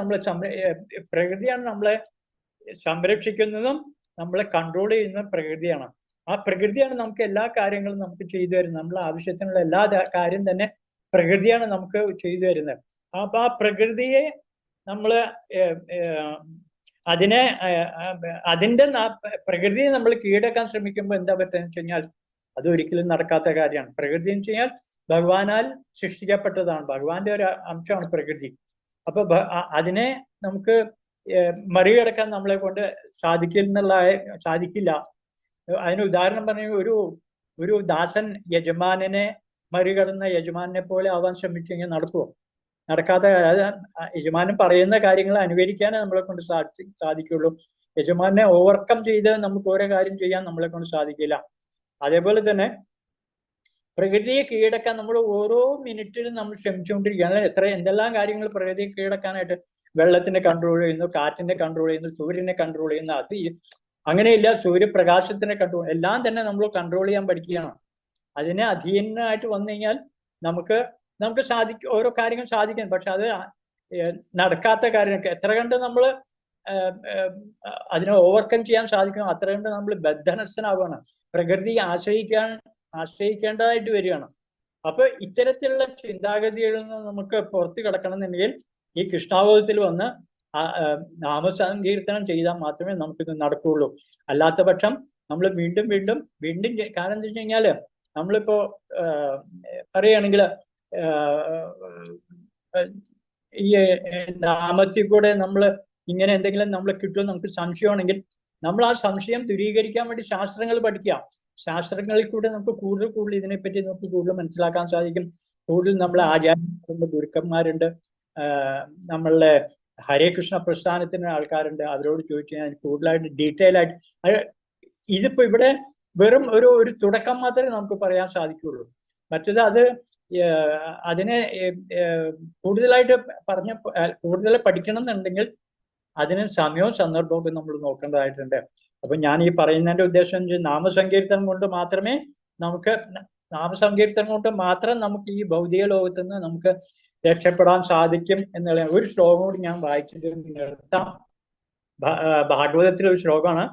നമ്മളെ സംരക്ഷിക്കുന്നതും നമ്മളെ കൺട്രോൾ ചെയ്യുന്നതും പ്രകൃതിയാണ്. ആ പ്രകൃതിയാണ് നമുക്ക് എല്ലാ കാര്യങ്ങളും നമുക്ക് ചെയ്തു തരുന്നത്. നമ്മളെ ആവശ്യത്തിനുള്ള എല്ലാ കാര്യം തന്നെ പ്രകൃതിയാണ് നമുക്ക് ചെയ്തു തരുന്നത്. അപ്പൊ ആ പ്രകൃതിയെ നമ്മള് അതിന്റെ പ്രകൃതിയെ നമ്മൾ കീഴടക്കാൻ ശ്രമിക്കുമ്പോൾ എന്താ പറ്റുന്നത് വെച്ച് കഴിഞ്ഞാൽ അത് ഒരിക്കലും നടക്കാത്ത കാര്യമാണ്. പ്രകൃതി എന്ന് വെച്ച് കഴിഞ്ഞാൽ ഭഗവാനാൽ സൃഷ്ടിക്കപ്പെട്ടതാണ്. ഭഗവാന്റെ ഒരു അംശമാണ് പ്രകൃതി. അപ്പൊ അതിനെ നമുക്ക് മറികടക്കാൻ നമ്മളെ കൊണ്ട് സാധിക്കില്ല. അതിന് ഉദാഹരണം പറഞ്ഞ ഒരു ദാസൻ യജമാനെ മറികടന്ന യജമാനെ പോലെ ആവാൻ ശ്രമിച്ചു കഴിഞ്ഞാൽ നടക്കുമോ? നടക്കാത്ത. അതായത് യജമാനൻ പറയുന്ന കാര്യങ്ങൾ അനുകരിക്കാനേ നമ്മളെ കൊണ്ട് സാധിക്കുള്ളൂ. യജമാനെ ഓവർകം ചെയ്ത് നമുക്ക് ഓരോ കാര്യം ചെയ്യാൻ നമ്മളെ കൊണ്ട് സാധിക്കില്ല. അതേപോലെ തന്നെ പ്രകൃതിയെ കീഴടക്കാൻ നമ്മൾ ഓരോ മിനിറ്റിലും നമ്മൾ ശ്രമിച്ചുകൊണ്ടിരിക്കുകയാണ്. എന്തെല്ലാം കാര്യങ്ങൾ പ്രകൃതിയെ കീഴടക്കാനായിട്ട്, വെള്ളത്തിനെ കൺട്രോൾ ചെയ്യുന്നു, കാറ്റിനെ കൺട്രോൾ ചെയ്യുന്നു, സൂര്യനെ കൺട്രോൾ ചെയ്യുന്നു. അത് അങ്ങനെയില്ല, സൂര്യപ്രകാശത്തിനെ കൺട്രോൾ, എല്ലാം തന്നെ നമ്മൾ കൺട്രോൾ ചെയ്യാൻ പഠിക്കുകയാണ്. അതിനെ അധീനമായിട്ട് വന്നു കഴിഞ്ഞാൽ നമുക്ക് ഓരോ കാര്യങ്ങൾ സാധിക്കും. പക്ഷെ അത് നടക്കാത്ത കാര്യങ്ങൾക്ക് എത്ര കണ്ട് നമ്മൾ അതിനെ ഓവർകം ചെയ്യാൻ സാധിക്കണം, അത്ര കണ്ട് നമ്മൾ ബദ്ധനസ്ഥനാവുകയാണ്. പ്രകൃതി ആശ്രയിക്കേണ്ടതായിട്ട് വരികയാണ്. അപ്പൊ ഇത്തരത്തിലുള്ള ചിന്താഗതികളിൽ നിന്ന് നമുക്ക് പുറത്തു കിടക്കണമെന്നുണ്ടെങ്കിൽ ഈ കൃഷ്ണാബോധത്തിൽ വന്ന് നാമസങ്കീർത്തനം ചെയ്താൽ മാത്രമേ നമുക്കിത് നടക്കുകയുള്ളൂ. അല്ലാത്ത പക്ഷം നമ്മൾ വീണ്ടും കാരണം എന്താ വെച്ച് കഴിഞ്ഞാല് നമ്മളിപ്പോ പറയുകയാണെങ്കിൽ ഈ നാമത്തിൽ കൂടെ നമ്മൾ ഇങ്ങനെ എന്തെങ്കിലും നമ്മൾ കിട്ടുമെന്ന് നമുക്ക് സംശയമാണെങ്കിൽ നമ്മൾ ആ സംശയം ദൂരീകരിക്കാൻ വേണ്ടി ശാസ്ത്രങ്ങൾ പഠിക്കുക. ശാസ്ത്രങ്ങളിൽ കൂടെ നമുക്ക് കൂടുതൽ ഇതിനെപ്പറ്റി നമുക്ക് കൂടുതൽ മനസ്സിലാക്കാൻ സാധിക്കും. കൂടുതൽ നമ്മളെ ആചാര്യന്മാരുണ്ട്, ഗുരുക്കന്മാരുണ്ട്, നമ്മളുടെ ഹരേ കൃഷ്ണ പ്രസ്ഥാനത്തിന് ആൾക്കാരുണ്ട്. അവരോട് ചോദിച്ചു കഴിഞ്ഞാൽ കൂടുതലായിട്ട് ഡീറ്റെയിൽ ആയിട്ട് ഇതിപ്പോ ഇവിടെ വെറും ഒരു തുടക്കം മാത്രമേ നമുക്ക് പറയാൻ സാധിക്കുള്ളൂ. മറ്റത് അതിനെ കൂടുതലായിട്ട് കൂടുതൽ പഠിക്കണം എന്നുണ്ടെങ്കിൽ അതിന് സമയവും സന്ദർഭവും നമ്മൾ നോക്കേണ്ടതായിട്ടുണ്ട്. അപ്പൊ ഞാൻ ഈ പറയുന്നതിന്റെ ഉദ്ദേശം നാമസങ്കീർത്തനം കൊണ്ട് മാത്രം നമുക്ക് ഈ ഭൗതിക ലോകത്ത് നിന്ന് നമുക്ക് രക്ഷപ്പെടാൻ സാധിക്കും എന്നുള്ള ഒരു ശ്ലോകം കൂടി ഞാൻ വായിച്ചിട്ട് നിർത്താം. ഭാഗവതത്തിലെ ഒരു ശ്ലോകമാണ്,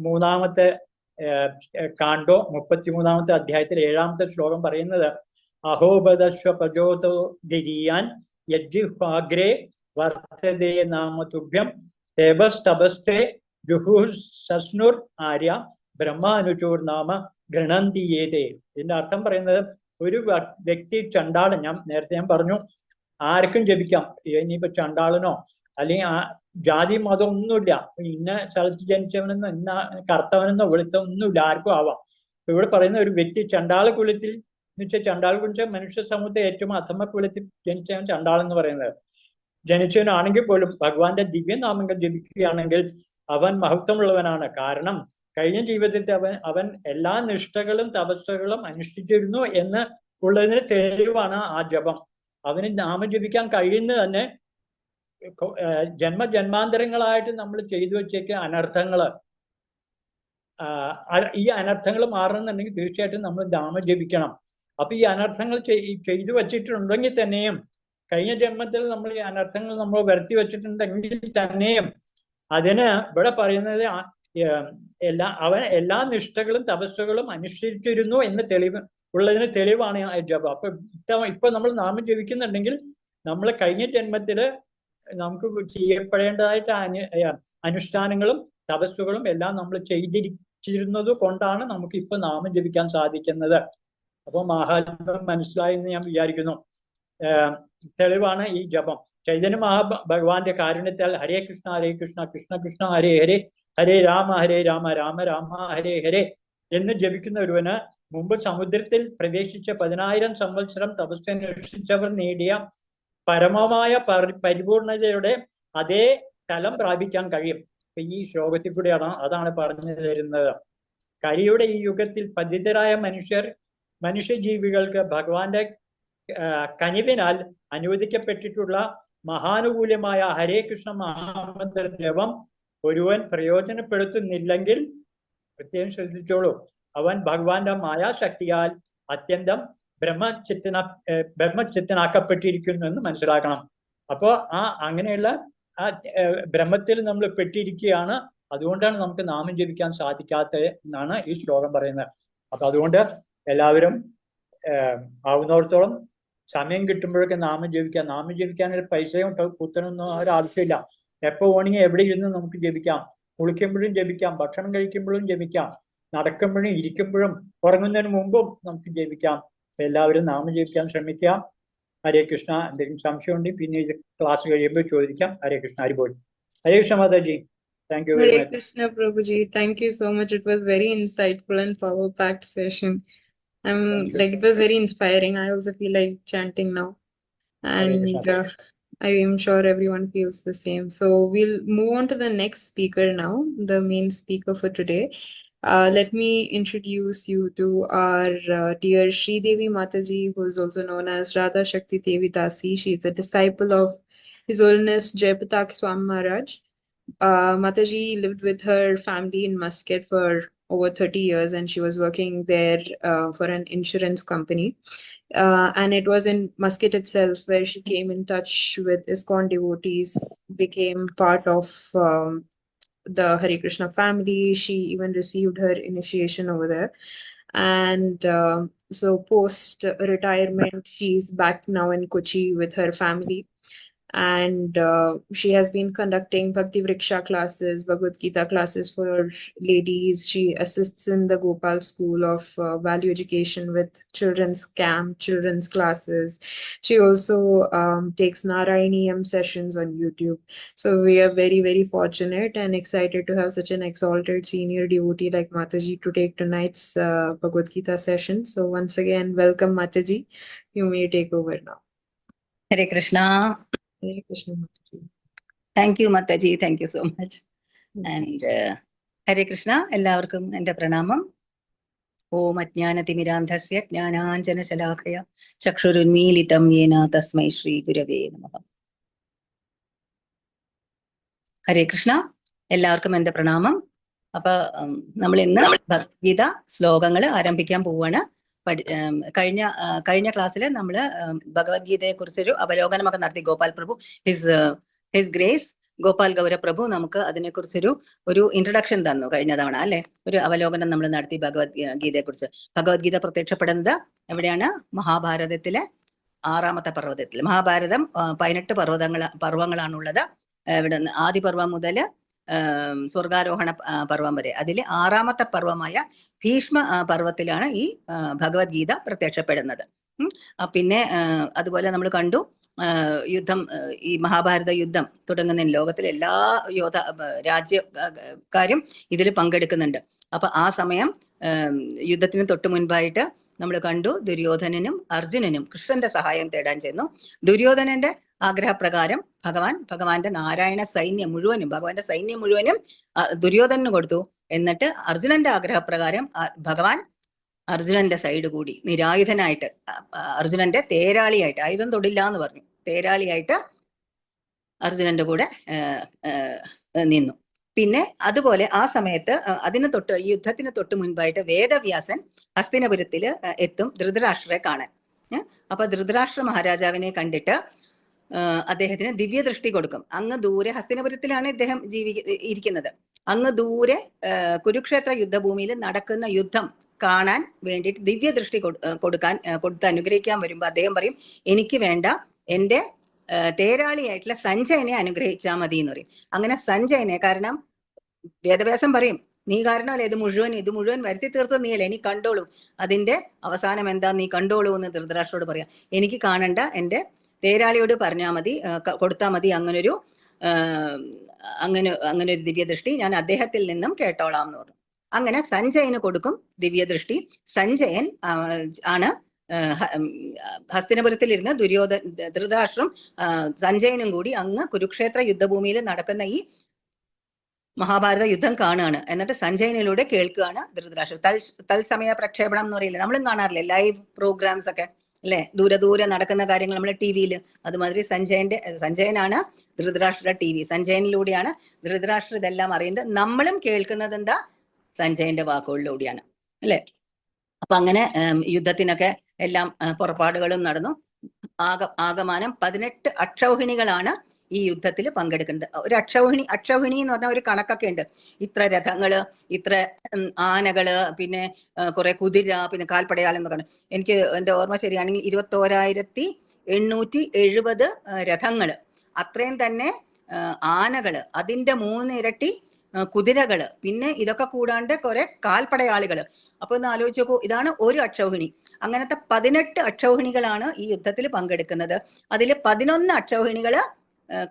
3-ാമത്തെ കാണ്ടോ 33-ാമത്തെ അധ്യായത്തിൽ 7-ാമത്തെ ശ്ലോകം പറയുന്നത് അഹോബദശ്വ പ്രചോദോ ഗിരിയാൻ യജ്ജിഹ്വാഗ്രേ വർദ്ധതേ നാമ തുഭ്യം തേബസ്തപസ്തേ ജുഹുസസ്നുർ ആര്യ ബ്രഹ്മാനുചൂർ നാമ ഗൃണന്തിയേതേ. ഇതിന്റെ അർത്ഥം പറയുന്നത് ഒരു വ്യക്തി ചണ്ടാളൻ, ഞാൻ നേരത്തെ പറഞ്ഞു ആർക്കും ജപിക്കാം, ഇനിയിപ്പോ ചണ്ടാളനോ അല്ലെങ്കിൽ ജാതി മതം ഒന്നുമില്ല, ഇന്ന സ്ഥലത്ത് ജനിച്ചവനെന്നോ ഇന്ന കറുത്തവനെന്നോ വെളുത്തവനൊന്നുമില്ല, ആർക്കും ആവാം. ഇവിടെ പറയുന്ന ഒരു വ്യക്തി ചണ്ടാള കുലത്തിൽ എന്ന് വെച്ചാൽ ചണ്ടാള കുലിച്ച മനുഷ്യ സമൂഹത്തെ ഏറ്റവും അധമ കുലത്തിൽ ജനിച്ചവൻ ചണ്ടാളെന്ന് പറയുന്നത്. ജനിച്ചവനാണെങ്കിൽ പോലും ഭഗവാന്റെ ദിവ്യനാമങ്ങൾ ജപിക്കുകയാണെങ്കിൽ അവൻ മഹത്വമുള്ളവനാണ്. കാരണം കഴിഞ്ഞ ജീവിതത്തിൽ അവൻ എല്ലാ നിഷ്ഠകളും തപസ്സുകളും അനുഷ്ഠിച്ചിരുന്നു എന്ന് ഉള്ളതിന് തെളിവാണ് ആ ജപം. അവന് നാമം ജപിക്കാൻ കഴിയുന്നത് തന്നെ ജന്മജന്മാന്തരങ്ങളായിട്ട് നമ്മൾ ചെയ്തു വെച്ചേക്ക അനർത്ഥങ്ങള്, ഈ അനർത്ഥങ്ങൾ മാറണമെന്നുണ്ടെങ്കിൽ തീർച്ചയായിട്ടും നമ്മൾ നാമം ജപിക്കണം. അപ്പൊ ഈ അനർത്ഥങ്ങൾ ചെയ്തു വെച്ചിട്ടുണ്ടെങ്കിൽ തന്നെയും കഴിഞ്ഞ ജന്മത്തിൽ നമ്മൾ ഈ അനർത്ഥങ്ങൾ നമ്മൾ വരുത്തി വെച്ചിട്ടുണ്ടെങ്കിൽ തന്നെയും അതിന് ഇവിടെ പറയുന്നത് അവൻ എല്ലാ നിഷ്ഠകളും തപസ്സുകളും അനുഷ്ഠിച്ചിരുന്നു എന്ന് ഉള്ളതിന് തെളിവാണ് ആ ജപം. ഇപ്പൊ നമ്മൾ നാമം ജപിക്കുന്നുണ്ടെങ്കിൽ നമ്മൾ കഴിഞ്ഞ ജന്മത്തില് നമുക്ക് ചെയ്യപ്പെടേണ്ടതായിട്ട് അനുഷ്ഠാനങ്ങളും തപസ്സുകളും എല്ലാം നമ്മൾ ചെയ്തിരിച്ചിരുന്നത് കൊണ്ടാണ് നമുക്ക് ഇപ്പൊ നാമം ജപിക്കാൻ സാധിക്കുന്നത്. അപ്പൊ മഹാത്മ്യം മനസ്സിലായി എന്ന് ഞാൻ വിചാരിക്കുന്നു. തെളിവാണ് ഈ ജപം. ചൈതന്യ ഭഗവാന്റെ കാരുണ്യത്താൽ ഹരേ കൃഷ്ണ കൃഷ്ണ കൃഷ്ണ ഹരേ ഹരേ ഹരേ രാമ രാമ രാമ ഹരേ ഹരേ എന്ന് ജപിക്കുന്ന ഒരുവന് മുമ്പ് സമുദ്രത്തിൽ പ്രവേശിച്ച 10,000 സംവത്സരം തപസ്സനുഷ്ഠിച്ചവർ നേടിയ പരമമായ പരിപൂർണതയുടെ അതേ തലം പ്രാപിക്കാൻ കഴിയും. ഈ ശ്ലോകത്തിൽ കൂടെയാണ് അതാണ് പറഞ്ഞു തരുന്നത്. കലിയുടെ ഈ യുഗത്തിൽ പതിതരായ മനുഷ്യജീവികൾക്ക് ഭഗവാന്റെ കനിവിനാൽ അനുവദിക്കപ്പെട്ടിട്ടുള്ള മഹാനുകൂല്യമായ ഹരേ കൃഷ്ണ മഹാമന്ത്ര ജപം ഒരുവൻ പ്രയോജനപ്പെടുത്തുന്നില്ലെങ്കിൽ പ്രത്യേകം ശ്രദ്ധിച്ചോളൂ, അവൻ ഭഗവാന്റെ മായാശക്തിയാൽ അത്യന്തം ബ്രഹ്മചിത്തനാക്കപ്പെട്ടിരിക്കുന്നു എന്ന് മനസ്സിലാക്കണം. അപ്പോ അങ്ങനെയുള്ള ആ ബ്രഹ്മത്തിൽ നമ്മൾ പെട്ടിരിക്കുകയാണ്. അതുകൊണ്ടാണ് നമുക്ക് നാമം ജപിക്കാൻ സാധിക്കാത്തത് എന്നാണ് ഈ ശ്ലോകം പറയുന്നത്. അപ്പൊ അതുകൊണ്ട് എല്ലാവരും ആവുന്നിടത്തോളം സമയം കിട്ടുമ്പോഴൊക്കെ നാമം ജപിക്കാം. നാമം ജപിക്കാനൊരു പൈസയും കുത്തനൊന്നും ഒരാവശ്യമില്ല. എപ്പോ വേണമെങ്കിൽ എവിടെ ഇരുന്ന് നമുക്ക് ജപിക്കാം. കുളിക്കുമ്പോഴും ജപിക്കാം, ഭക്ഷണം കഴിക്കുമ്പോഴും ജപിക്കാം, നടക്കുമ്പോഴും ഇരിക്കുമ്പോഴും ഉറങ്ങുന്നതിന് മുമ്പും നമുക്ക് ജപിക്കാം. എല്ലാവരും നാമം ജപിക്കാൻ ശ്രമിക്കാം. ഹരേ കൃഷ്ണ. എന്തെങ്കിലും സംശയം ഉണ്ടെങ്കിൽ പിന്നെ ഇത് ക്ലാസ് കഴിയുമ്പോൾ ചോദിക്കാം. ഹരേ കൃഷ്ണ. ഹരിബോൾ. ഹരേ Krishna Mataji. Thank you very much. Hare Krishna Prabhuji. Thank you so much. It was very insightful and power-packed session. It was very inspiring. I also feel like chanting now. And I am sure everyone feels the same. So we'll move on to the next speaker now, the main speaker for today. Let me introduce you to our dear Sri Devi Mataji, who is also known as Radha Shakti Devi Dasi. She is a disciple of His Holiness Jayapatak Swami Maharaj. Mataji lived with her family in Muscat for over 30 years, and she was working there for an insurance company. And it was in Muscat itself where she came in touch with ISKCON devotees, became part of the Hare Krishna family. She even received her initiation over there. And so post retirement, she's back now in Kochi with her family. And she has been conducting Bhakti Vriksha classes, Bhagavad Gita classes for ladies. She assists in the Gopal School of Value Education with children's camp, children's classes. She also takes Narayaniyam sessions on YouTube. So we are very, very fortunate and excited to have such an exalted senior devotee like Mataji to take tonight's Bhagavad Gita session. So once again, welcome Mataji. You may take over now. Hare Krishna. Hare Krishna Mataji. Thank you Mataji. Thank you so much. And Hare Krishna. എല്ലാവർക്കും എൻ്റെ പ്രണാമം. ഓം അജ്ഞാനതിമിരാന്ധസ്യ ജ്ഞാനാഞ്ജനശലാഖയ ചക്ഷുരുന്മീലിതം യേന തസ്മൈ ശ്രീ ഗുരവേ നമഃ. ഹരേ കൃഷ്ണ. എല്ലാവർക്കും എൻ്റെ പ്രണാമം. അപ്പൊ നമ്മൾ ഇന്ന് ഭഗവത്ഗീത ശ്ലോകങ്ങൾ ആരംഭിക്കാൻ പോവുകയാണ്. കഴിഞ്ഞ ക്ലാസ്സിൽ നമ്മൾ ഭഗവത്ഗീതയെ കുറിച്ചൊരു അവലോകനമൊക്കെ നടത്തി. ഗോപാൽ പ്രഭു ഹിസ് ഗ്രേസ് ഗോപാൽ ഗൗരപ്രഭു നമുക്ക് അതിനെക്കുറിച്ചൊരു ഒരു ഇൻട്രഡക്ഷൻ തന്നു കഴിഞ്ഞ തവണ അല്ലെ. ഒരു അവലോകനം നമ്മൾ നടത്തി ഭഗവത്ഗീതയെ കുറിച്ച്. ഭഗവത്ഗീത പ്രത്യക്ഷപ്പെടുന്നത് എവിടെയാണ്? മഹാഭാരതത്തിലെ 6ാമത്തെ പർവ്വതത്തിൽ. മഹാഭാരതം 18 പർവ്വങ്ങളാണുള്ളത്. ഇവിടെ ആദി പർവ്വം മുതൽ സ്വർഗാരോഹണ പർവ്വം വരെ. അതിൽ 6ാമത്തെ പർവ്വമായ ഭീഷ്മ പർവ്വത്തിലാണ് ഈ ഭഗവത്ഗീത പ്രത്യക്ഷപ്പെടുന്നത്. പിന്നെ അതുപോലെ നമ്മൾ കണ്ടു യുദ്ധം, ഈ മഹാഭാരത യുദ്ധം തുടങ്ങുന്നതിന് ലോകത്തിലെ എല്ലാ രാജ്യക്കാരും ഇതിൽ പങ്കെടുക്കുന്നുണ്ട്. അപ്പൊ ആ സമയം യുദ്ധത്തിന് തൊട്ടു മുൻപായിട്ട് നമ്മൾ കണ്ടു ദുര്യോധനനും അർജുനനും കൃഷ്ണന്റെ സഹായം തേടാൻ ചെന്നു. ദുര്യോധനന്റെ ആഗ്രഹപ്രകാരം ഭഗവാന്റെ നാരായണ സൈന്യം മുഴുവനും, ഭഗവാന്റെ സൈന്യം മുഴുവനും ദുര്യോധനന് കൊടുത്തു. എന്നിട്ട് അർജുനന്റെ ആഗ്രഹപ്രകാരം ഭഗവാൻ അർജുനന്റെ സൈഡ് കൂടി നിരായുധനായിട്ട്, അർജുനന്റെ തേരാളിയായിട്ട്, ആയുധം തൊടില്ല എന്ന് പറഞ്ഞു, തേരാളിയായിട്ട് അർജുനന്റെ കൂടെ നിന്നു. പിന്നെ അതുപോലെ ആ സമയത്ത് ഈ യുദ്ധത്തിന് തൊട്ട് മുൻപായിട്ട് വേദവ്യാസൻ ഹസ്തിനപുരത്തില് എത്തും ധൃതരാഷ്ട്രരെ കാണാൻ. അപ്പൊ ധൃതരാഷ്ട്ര മഹാരാജാവിനെ കണ്ടിട്ട് അദ്ദേഹത്തിന് ദിവ്യദൃഷ്ടി കൊടുക്കും. അങ്ങ് ദൂരെ, ഹസ്തിനപുരത്തിലാണ് ഇദ്ദേഹം ഇരിക്കുന്നത്, അങ്ങ് ദൂരെ കുരുക്ഷേത്ര യുദ്ധഭൂമിയിൽ നടക്കുന്ന യുദ്ധം കാണാൻ വേണ്ടിയിട്ട് ദിവ്യദൃഷ്ടി കൊടുത്ത് അനുഗ്രഹിക്കാൻ വരുമ്പോ അദ്ദേഹം പറയും, എനിക്ക് വേണ്ട, എന്റെ തേരാളിയായിട്ടുള്ള സഞ്ജയനെ അനുഗ്രഹിച്ചാൽ മതി എന്ന് പറയും. അങ്ങനെ സഞ്ജയനെ, കാരണം വേദവ്യാസം പറയും, നീ കാരണമല്ലേ ഇത് മുഴുവൻ വരുത്തി തീർത്തത് നീയല്ലേ, നീ കണ്ടോളൂ, അതിന്റെ അവസാനം എന്താ നീ കണ്ടോളൂ എന്ന് ധൃതരാഷ്ട്രോട് പറയാം. എനിക്ക് കാണണ്ട, എന്റെ തേരാളിയോട് പറഞ്ഞാൽ മതി, കൊടുത്താൽ മതി, അങ്ങനൊരു ദിവ്യദൃഷ്ടി ഞാൻ അദ്ദേഹത്തിൽ നിന്നും കേട്ടോളാം എന്ന് പറഞ്ഞു. അങ്ങനെ സഞ്ജയന് കൊടുക്കും ദിവ്യദൃഷ്ടി. സഞ്ജയൻ ആണ് ഹസ്തിനപുരത്തിലിരുന്ന് ധൃതരാഷ്ട്രം സഞ്ജയനും കൂടി അങ്ങ് കുരുക്ഷേത്ര യുദ്ധഭൂമിയിൽ നടക്കുന്ന ഈ മഹാഭാരത യുദ്ധം കാണുകയാണ്. എന്നിട്ട് സഞ്ജയനിലൂടെ കേൾക്കുകയാണ് ധൃതരാഷ്ട്രം. തത്സമയ പ്രക്ഷേപണം എന്ന് പറയില്ലേ, നമ്മളും കാണാറില്ലേ ലൈവ് പ്രോഗ്രാംസ് ഒക്കെ അല്ലെ, ദൂരെ നടക്കുന്ന കാര്യങ്ങൾ നമ്മൾ TV-യിൽ. അതുമാതിരി സഞ്ജയനാണ് ധൃതരാഷ്ട്ര TV. സഞ്ജയനിലൂടെയാണ് ധൃതരാഷ്ട്ര ഇതെല്ലാം അറിയുന്നത്. നമ്മളും കേൾക്കുന്നത് എന്താ? സഞ്ജയന്റെ വാക്കുകളിലൂടെയാണ് അല്ലെ. അപ്പൊ അങ്ങനെ യുദ്ധത്തിനൊക്കെ എല്ലാം പുറപ്പാടുകളും നടന്നു. ആകമാനം 18 അക്ഷൗഹിണികളാണ് ഈ യുദ്ധത്തിൽ പങ്കെടുക്കുന്നത്. ഒരു അക്ഷൗഹിണി എന്ന് പറഞ്ഞാൽ ഒരു കണക്കൊക്കെ ഉണ്ട്. ഇത്ര രഥങ്ങള്, ഇത്ര ആനകള്, പിന്നെ കുറെ കുതിര, പിന്നെ കാൽപ്പടയാളെന്ന് പറഞ്ഞു. എനിക്ക് എന്റെ ഓർമ്മ ശരിയാണെങ്കിൽ 21,870 രഥങ്ങള്, അത്രയും തന്നെ ആനകള്, അതിന്റെ 3 ഇരട്ടി കുതിരകള്, പിന്നെ ഇതൊക്കെ കൂടാണ്ട് കുറെ കാൽപ്പടയാളികള്. അപ്പൊ ഒന്ന് ആലോചിച്ച് നോക്കൂ, ഇതാണ് ഒരു അക്ഷൗഹിണി. അങ്ങനത്തെ 18 അക്ഷൗഹിണികളാണ് ഈ യുദ്ധത്തിൽ പങ്കെടുക്കുന്നത്. അതിൽ 11 അക്ഷൗഹിണികള്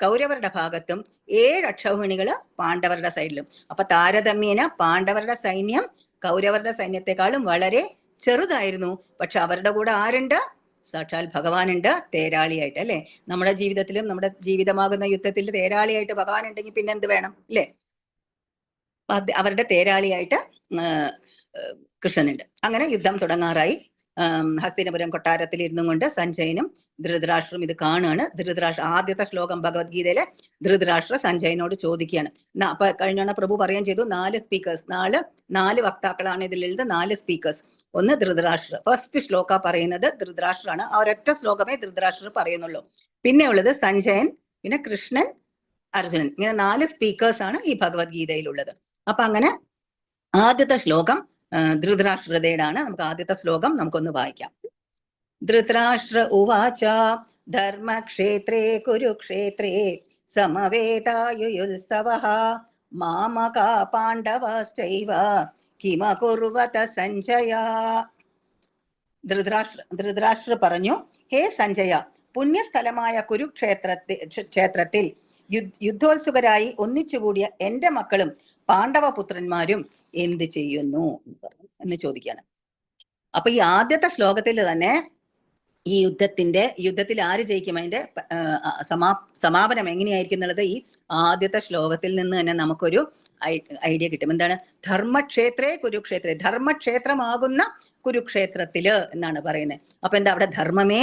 കൗരവരുടെ ഭാഗത്തും 7 അക്ഷൗഹിണികള് പാണ്ഡവരുടെ സൈഡിലും. അപ്പൊ താരതമ്യേന പാണ്ഡവരുടെ സൈന്യം കൗരവരുടെ സൈന്യത്തെക്കാളും വളരെ ചെറുതായിരുന്നു. പക്ഷെ അവരുടെ കൂടെ ആരുണ്ട്? സാക്ഷാൽ ഭഗവാനുണ്ട് തേരാളിയായിട്ട് അല്ലെ. നമ്മുടെ ജീവിതത്തിലും നമ്മുടെ ജീവിതമാകുന്ന യുദ്ധത്തിൽ തേരാളിയായിട്ട് ഭഗവാൻ ഉണ്ടെങ്കിൽ പിന്നെ എന്ത് വേണം അല്ലെ. അവരുടെ തേരാളിയായിട്ട് കൃഷ്ണനുണ്ട്. അങ്ങനെ യുദ്ധം തുടങ്ങാറായി. ഹസ്തിനപുരം കൊട്ടാരത്തിൽ ഇരുന്നും കൊണ്ട് സഞ്ജയനും ധൃതരാഷ്ട്രം ഇത് കാണുകയാണ്. ആദ്യത്തെ ശ്ലോകം ഭഗവത്ഗീതയിലെ ധൃതരാഷ്ട്ര സഞ്ജയനോട് ചോദിക്കുകയാണ്. അപ്പൊ കഴിഞ്ഞ പ്രഭു പറയുകയും ചെയ്തു, 4 സ്പീക്കേഴ്സ്, 4 വക്താക്കളാണ് ഇതിലുള്ളത്, 4 സ്പീക്കേഴ്സ്. ഒന്ന് ധൃതരാഷ്ട്ര, ഫസ്റ്റ് ശ്ലോക പറയുന്നത് ധൃതരാഷ്ട്രാണ്. ആ ഒരൊറ്റ ശ്ലോകമേ ധൃതരാഷ്ട്ര പറയുന്നുള്ളൂ. പിന്നെ ഉള്ളത് സഞ്ജയൻ, പിന്നെ കൃഷ്ണൻ, അർജുനൻ. ഇങ്ങനെ 4 സ്പീക്കേഴ്സ് ആണ് ഈ ഭഗവത്ഗീതയിലുള്ളത്. അപ്പൊ അങ്ങനെ ആദ്യത്തെ ശ്ലോകം ധൃതരാഷ്ട്രതയുടെയാണ്. നമുക്ക് ആദ്യത്തെ ശ്ലോകം നമുക്കൊന്ന് വായിക്കാം. ധൃതരാഷ്ട്ര ഉവാച ധർമ്മക്ഷേത്രേ കുരുക്ഷേത്രേ സമവേതായുയുത്സവഃ മാമകാ പാണ്ഡവശ്ചൈവ കിമകുർവത സഞ്ജയ. ധൃതരാഷ്ട്ര പറഞ്ഞു, ഹേ സഞ്ജയ, പുണ്യസ്ഥലമായ കുരുക്ഷേത്രത്തിൽ യുദ്ധോത്സുകരായി ഒന്നിച്ചുകൂടിയ എന്റെ മക്കളും പാണ്ഡവപുത്രന്മാരും എന്ത് ചെയ്യുന്നു എന്ന് ചോദിക്കുകയാണ്. അപ്പൊ ഈ ആദ്യത്തെ ശ്ലോകത്തിൽ തന്നെ ഈ യുദ്ധത്തിൽ ആര് ജയിക്കും, അതിന്റെ സമാപനം എങ്ങനെയായിരിക്കും എന്നുള്ളത് ഈ ആദ്യത്തെ ശ്ലോകത്തിൽ നിന്ന് തന്നെ നമുക്കൊരു ഐഡിയ കിട്ടും. എന്താണ്? ധർമ്മക്ഷേത്രേ കുരുക്ഷേത്രേ, ധർമ്മക്ഷേത്രമാകുന്ന കുരുക്ഷേത്രത്തില് എന്നാണ് പറയുന്നത്. അപ്പൊ എന്താ? അവിടെ ധർമ്മമേ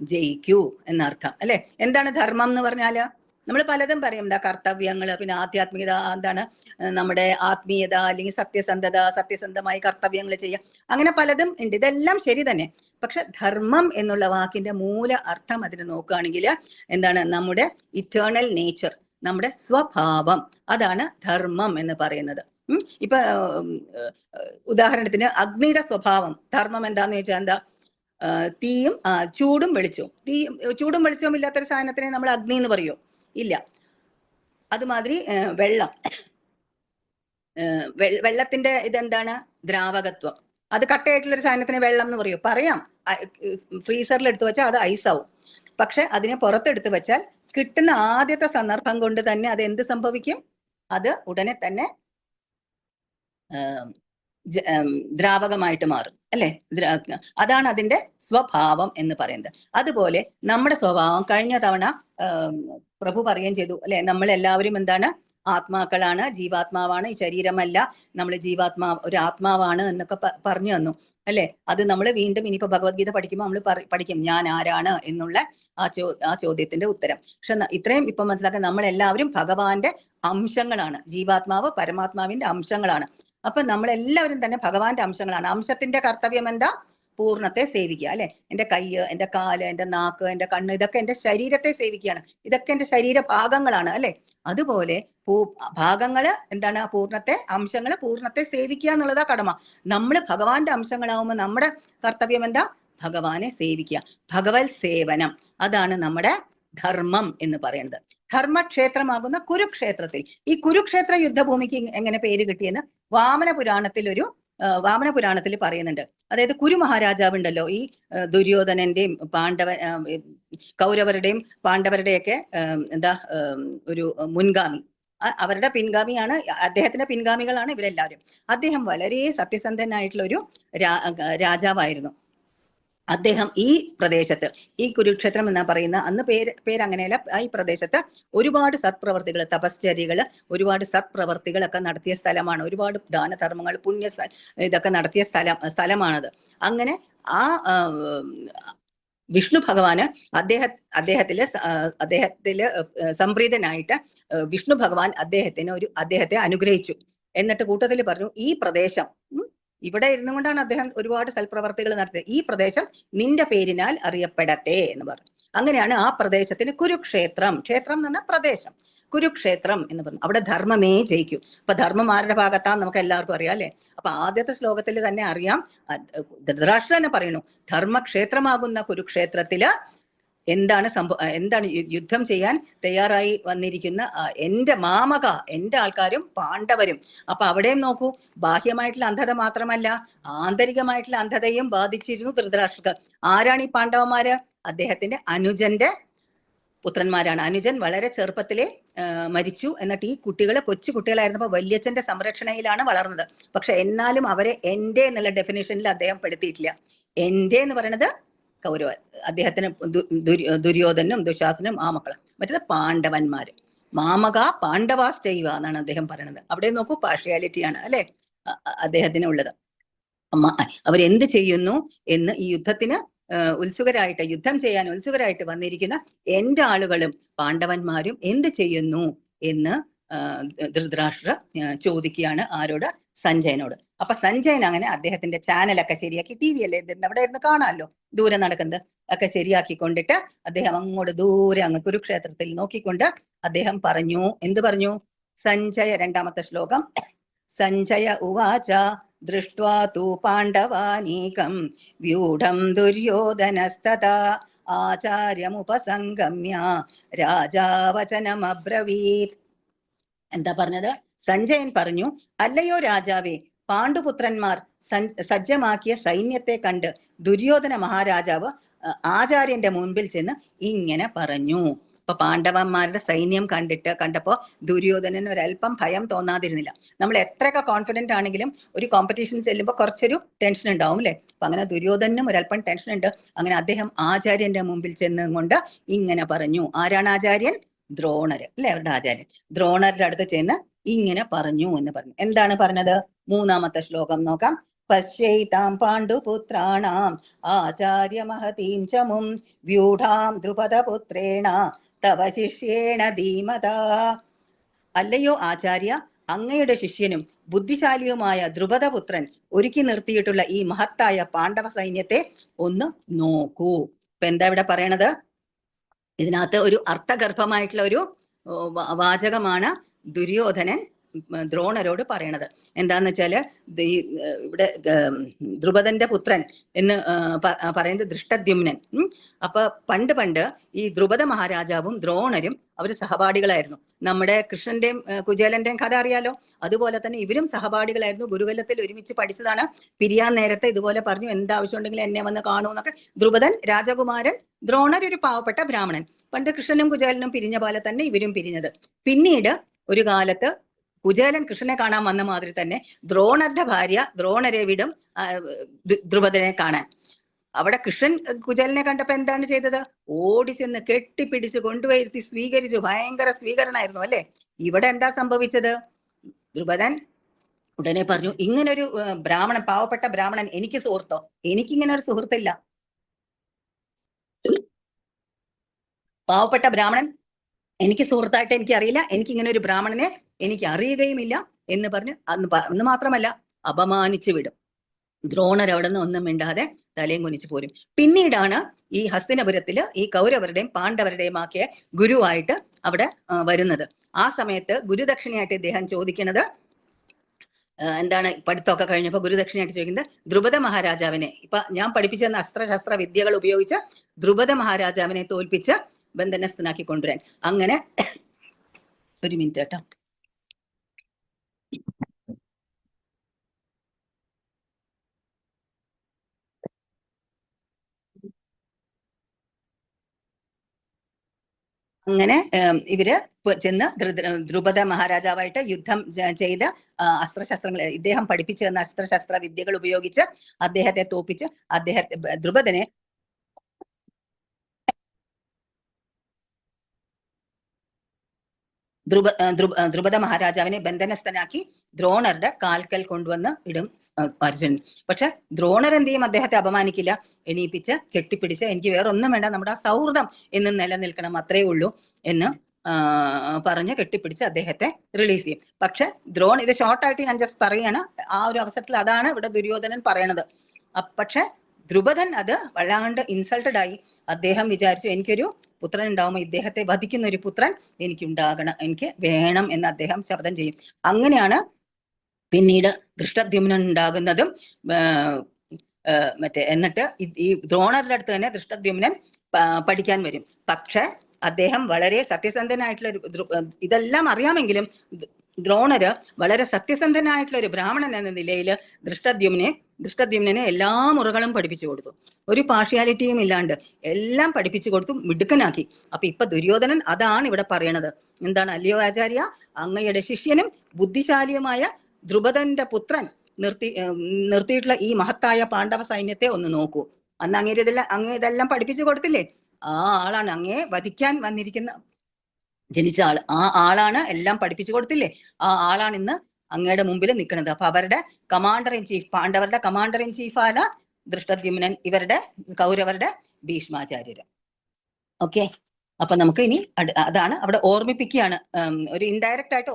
ജയിക്കൂ എന്നർത്ഥം അല്ലെ. എന്താണ് ധർമ്മം എന്ന് പറഞ്ഞാല്? നമ്മൾ പലതും പറയും, എന്താ കർത്തവ്യങ്ങള്, പിന്നെ ആധ്യാത്മികത, എന്താണ് നമ്മുടെ ആത്മീയത, അല്ലെങ്കിൽ സത്യസന്ധമായി കർത്തവ്യങ്ങൾ ചെയ്യുക, അങ്ങനെ പലതും ഉണ്ട്. ഇതെല്ലാം ശരി തന്നെ. പക്ഷെ ധർമ്മം എന്നുള്ള വാക്കിന്റെ മൂല അർത്ഥം അതിന് നോക്കുകയാണെങ്കിൽ എന്താണ്? നമ്മുടെ ഇറ്റേണൽ നേച്ചർ, നമ്മുടെ സ്വഭാവം. അതാണ് ധർമ്മം എന്ന് പറയുന്നത്. ഇപ്പൊ ഉദാഹരണത്തിന് അഗ്നിയുടെ സ്വഭാവം ധർമ്മം എന്താന്ന് ചോദിച്ചാൽ എന്താ? തീയും ചൂടും വെളിച്ചവും. ചൂടും വെളിച്ചവും ഇല്ലാത്തൊരു സാധനത്തിനെ നമ്മൾ അഗ്നി എന്ന് പറയുമോ? ഇല്ല. അതുമാതിരി വെള്ളത്തിന്റെ ഇതെന്താണ്? ദ്രാവകത്വം. അത് കട്ടയായിട്ടുള്ളൊരു സാധനത്തിന് വെള്ളം എന്ന് പറയുമോ? പറയാം. ഫ്രീസറിൽ എടുത്തു വെച്ചാൽ അത് ഐസാവും. പക്ഷെ അതിനെ പുറത്തെടുത്ത് വെച്ചാൽ കിട്ടുന്ന ആദ്യത്തെ സന്ദർഭം കൊണ്ട് തന്നെ അത് എന്ത് സംഭവിക്കും? അത് ഉടനെ തന്നെ ദ്രാവകമായിട്ട് മാറും, അല്ലെ? അതാണ് അതിന്റെ സ്വഭാവം എന്ന് പറയുന്നത്. അതുപോലെ നമ്മുടെ സ്വഭാവം കഴിഞ്ഞ തവണ പ്രഭു പറയുകയും ചെയ്തു, അല്ലെ? നമ്മൾ എല്ലാവരും എന്താണ്? ആത്മാക്കളാണ്, ജീവാത്മാവാണ്, ഈ ശരീരമല്ല, നമ്മൾ ഒരു ആത്മാവാണ് എന്നൊക്കെ പറഞ്ഞു തന്നു, അല്ലെ? അത് നമ്മൾ വീണ്ടും ഇനിയിപ്പോ ഭഗവത്ഗീത പഠിക്കുമ്പോൾ നമ്മൾ പഠിക്കും ഞാൻ ആരാണ് എന്നുള്ള ആ ചോദ്യത്തിന്റെ ഉത്തരം. പക്ഷെ ഇത്രയും ഇപ്പൊ മനസ്സിലാക്കാൻ, നമ്മൾ എല്ലാവരും ഭഗവാന്റെ അംശങ്ങളാണ്. ജീവാത്മാവ് പരമാത്മാവിന്റെ അംശങ്ങളാണ്. അപ്പൊ നമ്മളെല്ലാവരും തന്നെ ഭഗവാന്റെ അംശങ്ങളാണ്. അംശത്തിന്റെ കർത്തവ്യം എന്താ? പൂർണ്ണത്തെ സേവിക്കുക, അല്ലെ? എന്റെ കൈ, എന്റെ കാല്, എന്റെ നാക്ക്, എന്റെ കണ്ണ്, ഇതൊക്കെ എന്റെ ശരീരത്തെ സേവിക്കുകയാണ്. ഇതൊക്കെ എന്റെ ശരീരഭാഗങ്ങളാണ്, അല്ലെ? അതുപോലെ ഭാഗങ്ങള് എന്താണ്? പൂർണ്ണത്തെ, അംശങ്ങള് പൂർണ്ണത്തെ സേവിക്കുക എന്നുള്ളതാ കടമ. നമ്മൾ ഭഗവാന്റെ അംശങ്ങളാവുമ്പോൾ നമ്മുടെ കർത്തവ്യം എന്താ? ഭഗവാനെ സേവിക്കുക, ഭഗവത് സേവനം. അതാണ് നമ്മുടെ ധർമ്മം എന്ന് പറയുന്നത്. ധർമ്മക്ഷേത്രമാകുന്ന കുരുക്ഷേത്രത്തിൽ, ഈ കുരുക്ഷേത്ര യുദ്ധഭൂമിക്ക് എങ്ങനെ പേര് കിട്ടിയെന്ന് വാമന പുരാണത്തിൽ പറയുന്നുണ്ട്. അതായത് കുരു മഹാരാജാവ് ഉണ്ടല്ലോ, ഈ ദുര്യോധനന്റെയും കൗരവരുടെയും പാണ്ഡവരുടെയൊക്കെ ഒരു മുൻഗാമി, അവരുടെ പിൻഗാമിയാണ്, അദ്ദേഹത്തിന്റെ പിൻഗാമികളാണ് ഇവരെല്ലാവരും. അദ്ദേഹം വളരെ സത്യസന്ധനായിട്ടുള്ള ഒരു രാജാവായിരുന്നു. അദ്ദേഹം ഈ പ്രദേശത്ത്, ഈ കുരുക്ഷേത്രം എന്ന് പറയുന്ന, അന്ന് പേര് അങ്ങനെയല്ല, ഈ പ്രദേശത്ത് ഒരുപാട് സത്പ്രവർത്തികൾ, തപശ്ചര്യകള്, ഒരുപാട് സത്പ്രവർത്തികളൊക്കെ നടത്തിയ സ്ഥലമാണ്. ഒരുപാട് ദാനധർമ്മങ്ങൾ, ഇതൊക്കെ നടത്തിയ സ്ഥലമാണത്. അങ്ങനെ ആ വിഷ്ണു ഭഗവാന് അദ്ദേഹത്തില് സംപ്രീതനായിട്ട് വിഷ്ണു ഭഗവാൻ അദ്ദേഹത്തെ അനുഗ്രഹിച്ചു. എന്നിട്ട് കൂട്ടത്തിൽ പറഞ്ഞു, ഈ പ്രദേശം, ഇവിടെ ഇരുന്നു കൊണ്ടാണ് അദ്ദേഹം ഒരുപാട് സൽപ്രവർത്തികൾ നടത്തിയത്, ഈ പ്രദേശം നിന്റെ പേരിനാൽ അറിയപ്പെടട്ടെ എന്ന് പറഞ്ഞു. അങ്ങനെയാണ് ആ പ്രദേശത്തിന് കുരുക്ഷേത്രം, ക്ഷേത്രം എന്ന് പറഞ്ഞാൽ പ്രദേശം, കുരുക്ഷേത്രം എന്ന് പറഞ്ഞു. അവിടെ ധർമ്മമേ ജയിക്കൂ. അപ്പൊ ധർമ്മം ആരുടെ ഭാഗത്താന്ന് നമുക്ക് എല്ലാവർക്കും അറിയാം, അല്ലെ? അപ്പൊ ആദ്യത്തെ ശ്ലോകത്തിൽ തന്നെ അറിയാം, ധൃതരാഷ്ട്രർ തന്നെ പറയുന്നു, ധർമ്മക്ഷേത്രമാകുന്ന കുരുക്ഷേത്രത്തില് എന്താണ് യുദ്ധം ചെയ്യാൻ തയ്യാറായി വന്നിരിക്കുന്ന എന്റെ മാമക, എന്റെ ആൾക്കാരും പാണ്ഡവരും. അപ്പൊ അവിടെയും നോക്കൂ, ബാഹ്യമായിട്ടുള്ള അന്ധത മാത്രമല്ല, ആന്തരികമായിട്ടുള്ള അന്ധതയും ബാധിച്ചിരുന്നു ധൃതരാഷ്ട്രർക്ക്. ആരാണ് ഈ പാണ്ഡവന്മാര്? അദ്ദേഹത്തിന്റെ അനുജന്റെ പുത്രന്മാരാണ്. അനുജൻ വളരെ ചെറുപ്പത്തിലെ മരിച്ചു. എന്നിട്ട് ഈ കൊച്ചു കുട്ടികളായിരുന്നപ്പോ വല്യച്ഛന്റെ സംരക്ഷണയിലാണ് വളർന്നത്. പക്ഷെ എന്നാലും അവരെ എന്റെ എന്നുള്ള ഡെഫിനേഷനിൽ അദ്ദേഹം പെടുത്തിയിട്ടില്ല. എന്റെ എന്ന് പറയുന്നത് കൗരവ, അദ്ദേഹത്തിന് ദുര്യോധനും ദുശാസനും ആ മക്കളും, മറ്റേത് പാണ്ഡവന്മാര്. മാമക പാണ്ഡവാശ്ചൈവ എന്നാണ് അദ്ദേഹം പറയുന്നത്. അവിടെ നോക്കൂ, പാർഷ്യാലിറ്റിയാണ്, അല്ലെ, അദ്ദേഹത്തിന് ഉള്ളത്. അവരെന്ത് ചെയ്യുന്നു എന്ന് ഈ യുദ്ധത്തിന് യുദ്ധം ചെയ്യാൻ ഉത്സുകരായിട്ട് വന്നിരിക്കുന്ന എന്റെ ആളുകളും പാണ്ഡവന്മാരും എന്ത് ചെയ്യുന്നു എന്ന് ധൃതരാഷ്ട്ര ചോദിക്കുകയാണ്. ആരോട്? സഞ്ജയനോട്. അപ്പൊ സഞ്ജയൻ അങ്ങനെ അദ്ദേഹത്തിന്റെ ചാനലൊക്കെ ശരിയാക്കി, ടി വി അല്ലേ അവിടെ ഇരുന്ന് കാണാമല്ലോ, ദൂരെ നടക്കുന്നത് ഒക്കെ ശരിയാക്കിക്കൊണ്ടിട്ട് അദ്ദേഹം അങ്ങോട്ട് ദൂരെ അങ്ങ് കുരുക്ഷേത്രത്തിൽ നോക്കിക്കൊണ്ട് അദ്ദേഹം പറഞ്ഞു, എന്ത് പറഞ്ഞു? സഞ്ജയ, രണ്ടാമത്തെ ശ്ലോകം, സഞ്ജയ ഉവാച ദൃഷ്ട്വാ തു പാണ്ഡവാനീകം വ്യൂഢം ദുര്യോധനസ്തഥാ ആചാര്യമുപസംഗമ്യ രാജാവചനമബ്രവീത്. എന്താ പറഞ്ഞത്? സഞ്ജയൻ പറഞ്ഞു, അല്ലയോ രാജാവേ, പാണ്ഡുപുത്രന്മാർ സജ്ജമാക്കിയ സൈന്യത്തെ കണ്ട് ദുര്യോധന മഹാരാജാവ് ആചാര്യന്റെ മുൻപിൽ ചെന്ന് ഇങ്ങനെ പറഞ്ഞു. അപ്പൊ പാണ്ഡവന്മാരുടെ സൈന്യം കണ്ടപ്പോ ദുര്യോധനന് ഒരല്പം ഭയം തോന്നാതിരുന്നില്ല. നമ്മൾ എത്രയൊക്കെ കോൺഫിഡന്റ് ആണെങ്കിലും ഒരു കോമ്പറ്റീഷൻ ചെല്ലുമ്പോൾ കുറച്ചൊരു ടെൻഷൻ ഉണ്ടാവും, അല്ലെ? അപ്പൊ അങ്ങനെ ദുര്യോധനും ഒരല്പം ടെൻഷൻ ഉണ്ട്. അങ്ങനെ അദ്ദേഹം ആചാര്യന്റെ മുമ്പിൽ ചെന്നുകൊണ്ട് ഇങ്ങനെ പറഞ്ഞു. ആരാണ് ആചാര്യൻ? ദ്രോണര്, അല്ലെ? അവരുടെ ആചാര്യൻ. ദ്രോണരുടെ അടുത്ത് ചെന്ന് ഇങ്ങനെ പറഞ്ഞു എന്ന് പറഞ്ഞു. എന്താണ് പറഞ്ഞത്? മൂന്നാമത്തെ ശ്ലോകം നോക്കാം. പശ്യൈതാം പാണ്ഡുപുത്രാണാം ആചാര്യ മഹതീം ചമും വ്യൂഢാം ദ്രുപദപുത്രേണ തവ ശിഷ്യേണ ധീമതാ. അല്ലയോ ആചാര്യ, അങ്ങയുടെ ശിഷ്യനും ബുദ്ധിശാലിയുമായ ദ്രുപദപുത്രൻ ഒരുക്കി നിർത്തിയിട്ടുള്ള ഈ മഹത്തായ പാണ്ഡവ സൈന്യത്തെ ഒന്ന് നോക്കൂ. ഇപ്പൊ എന്താ ഇവിടെ പറയണത്? ഇതിനകത്ത് ഒരു അർത്ഥഗർഭമായിട്ടുള്ള ഒരു വാചകമാണ് ദുര്യോധനൻ ദ്രോണരോട് പറയണത്. എന്താന്ന് വെച്ചാല് ഇവിടെ ദ്രുപദന്റെ പുത്രൻ എന്ന് പറയുന്നത് ദൃഷ്ടദ്യുമ്നൻ. അപ്പൊ പണ്ട് ഈ ദ്രുപദ മഹാരാജാവും ദ്രോണരും അവര് സഹപാഠികളായിരുന്നു. നമ്മുടെ കൃഷ്ണന്റെയും കുചേലന്റെയും കഥ അറിയാലോ, അതുപോലെ തന്നെ ഇവരും സഹപാഠികളായിരുന്നു. ഗുരുകുലത്തിൽ ഒരുമിച്ച് പഠിച്ചതാണ്. പിരിയാൻ നേരത്തെ ഇതുപോലെ പറഞ്ഞു, എന്താവശ്യം ഉണ്ടെങ്കിലും എന്നെ വന്ന് കാണൂ എന്നൊക്കെ. ദ്രുപദൻ രാജകുമാരൻ, ദ്രോണർ ഒരു പാവപ്പെട്ട ബ്രാഹ്മണൻ. പണ്ട് കൃഷ്ണനും കുചേലനും പിരിഞ്ഞ പോലെ തന്നെ ഇവരും പിരിഞ്ഞത്. പിന്നീട് ഒരു കാലത്ത് കുചേലൻ കൃഷ്ണനെ കാണാൻ വന്ന മാതിരി തന്നെ ദ്രോണരുടെ ഭാര്യ ദ്രോണരെ വിടും ദ്രുപദനെ കാണാൻ. അവിടെ കൃഷ്ണൻ കുചേലനെ കണ്ടപ്പോ എന്താണ് ചെയ്തത്? ഓടി ചെന്ന് കെട്ടിപ്പിടിച്ച് കൊണ്ടുപോയിരുത്തി സ്വീകരിച്ചു. ഭയങ്കര സ്വീകരണമായിരുന്നു അല്ലെ. ഇവിടെ എന്താ സംഭവിച്ചത്? ദ്രുപദൻ ഉടനെ പറഞ്ഞു, ഇങ്ങനൊരു ബ്രാഹ്മണൻ, പാവപ്പെട്ട ബ്രാഹ്മണൻ എനിക്ക് സുഹൃത്തോ? എനിക്കിങ്ങനെ ഒരു സുഹൃത്തില്ല. പാവപ്പെട്ട ബ്രാഹ്മണൻ എനിക്ക് സുഹൃത്തായിട്ട് എനിക്ക് അറിയില്ല, എനിക്കിങ്ങനെ ഒരു ബ്രാഹ്മണനെ എനിക്ക് അറിയുകയുമില്ല എന്ന് പറഞ്ഞ് അന്ന് മാത്രമല്ല അപമാനിച്ചു വിടും. ദ്രോണർ അവിടെ നിന്ന് ഒന്നും മിണ്ടാതെ തലയും കുനിച്ചു പോരും. പിന്നീടാണ് ഈ ഹസ്തിനപുരത്തില് ഈ കൗരവരുടെയും പാണ്ഡവരുടെയും ആക്കിയ ഗുരുവായിട്ട് അവിടെ വരുന്നത്. ആ സമയത്ത് ഗുരുദക്ഷിണയായിട്ട് ഇദ്ദേഹം ചോദിക്കുന്നത് എന്താണ്? പഠിത്തമൊക്കെ കഴിഞ്ഞപ്പോ ഗുരുദക്ഷിണയായിട്ട് ചോദിക്കുന്നത് ദ്രുപദ മഹാരാജാവിനെ, ഇപ്പൊ ഞാൻ പഠിപ്പിച്ചു തന്ന അസ്ത്രശസ്ത്ര വിദ്യകൾ ഉപയോഗിച്ച് ദ്രുപദ മഹാരാജാവിനെ തോൽപ്പിച്ച് ബന്ധനസ്ഥനാക്കി കൊണ്ടുവരാൻ. അങ്ങനെ ഒരു മിനിറ്റ് കേട്ടോ. അങ്ങനെ ഇവര് ചെന്ന് ദ്രുപദ മഹാരാജാവായിട്ട് യുദ്ധം ചെയ്ത് അസ്ത്രശസ്ത്രങ്ങൾ, ഇദ്ദേഹം പഠിപ്പിച്ചു തന്ന അസ്ത്രശസ്ത്ര വിദ്യകൾ ഉപയോഗിച്ച് അദ്ദേഹത്തെ തോപ്പിച്ച് ദ്രുപദനെ ദ്രുപദ മഹാരാജാവിനെ ബന്ധനസ്ഥനാക്കി ദ്രോണരുടെ കാൽക്കൽ കൊണ്ടുവന്ന് ഇടും അർജുനൻ. പക്ഷെ ദ്രോണർ എന്ത് ചെയ്യും? അദ്ദേഹത്തെ അപമാനിക്കില്ല. എണീപ്പിച്ച് കെട്ടിപ്പിടിച്ച് എനിക്ക് വേറെ ഒന്നും വേണ്ട, നമ്മുടെ സൗഹൃദം എന്ന് നിലനിൽക്കണം, അത്രേ ഉള്ളൂ എന്ന് പറഞ്ഞ് കെട്ടിപ്പിടിച്ച് അദ്ദേഹത്തെ റിലീസ് ചെയ്യും. പക്ഷെ ഇത് ഷോർട്ടായിട്ട് ഞാൻ ജസ്റ്റ് പറയാണ്. ആ ഒരു അവസരത്തിൽ അതാണ് ഇവിടെ ദുര്യോധനൻ പറയണത്. പക്ഷെ ദ്രുപദൻ അത് വല്ലാണ്ട് ഇൻസൾട്ടഡ് ആയി. അദ്ദേഹം വിചാരിച്ചു, എനിക്കൊരു പുത്രൻ ഉണ്ടാവുമ്പോൾ ഇദ്ദേഹത്തെ വധിക്കുന്ന ഒരു പുത്രൻ എനിക്കുണ്ടാകണം, എനിക്ക് വേണം എന്ന് അദ്ദേഹം ശപഥം ചെയ്യും. അങ്ങനെയാണ് പിന്നീട് ദൃഷ്ടദ്യുമ്നൻ ഉണ്ടാകുന്നതും. എന്നിട്ട് ഈ ദ്രോണരുടെ അടുത്ത് തന്നെ ദൃഷ്ടദ്യുമ്നൻ പഠിക്കാൻ വരും. പക്ഷെ അദ്ദേഹം വളരെ സത്യസന്ധനായിട്ടുള്ള ഇതെല്ലാം അറിയാമെങ്കിലും ദ്രോണര് വളരെ സത്യസന്ധനായിട്ടുള്ള ഒരു ബ്രാഹ്മണൻ എന്ന നിലയിൽ ദൃഷ്ടദ്യുമ്നെ എല്ലാ മുറകളും പഠിപ്പിച്ചു കൊടുത്തു. ഒരു പാർഷ്യാലിറ്റിയും ഇല്ലാണ്ട് എല്ലാം പഠിപ്പിച്ചു കൊടുത്തു, മിടുക്കനാക്കി. അപ്പൊ ഇപ്പൊ ദുര്യോധനൻ അതാണ് ഇവിടെ പറയണത്. എന്താണ്? അല്ലയോ ആചാര്യ, അങ്ങയുടെ ശിഷ്യനും ബുദ്ധിശാലിയുമായ ദ്രുപദന്റെ പുത്രൻ നിർത്തിയിട്ടുള്ള ഈ മഹത്തായ പാണ്ഡവ സൈന്യത്തെ ഒന്ന് നോക്കൂ. അന്ന് അങ്ങേ ഇതെല്ലാം പഠിപ്പിച്ചു കൊടുത്തില്ലേ? ആ ആളാണ് അങ്ങേ വധിക്കാൻ ജനിച്ച ആള്. ആ ആളാണ് എല്ലാം പഠിപ്പിച്ചു കൊടുത്തില്ലേ? ആ ആളാണ് ഇന്ന് അങ്ങയുടെ മുമ്പിൽ നിൽക്കുന്നത്. അപ്പൊ അവരുടെ കമാൻഡർ ഇൻ ചീഫ്, പാണ്ഡവരുടെ കമാൻഡർ ഇൻ ചീഫാണ് ദൃഷ്ടദ്യുമ്നൻ, ഇവരുടെ കൗരവരുടെ ഭീഷ്മാചാര്യര്. ഓക്കെ, അപ്പൊ നമുക്ക് ഇനി അതാണ് അവിടെ ഓർമ്മിപ്പിക്കുകയാണ്. ഒരു ഇൻഡയറക്റ്റ് ആയിട്ട്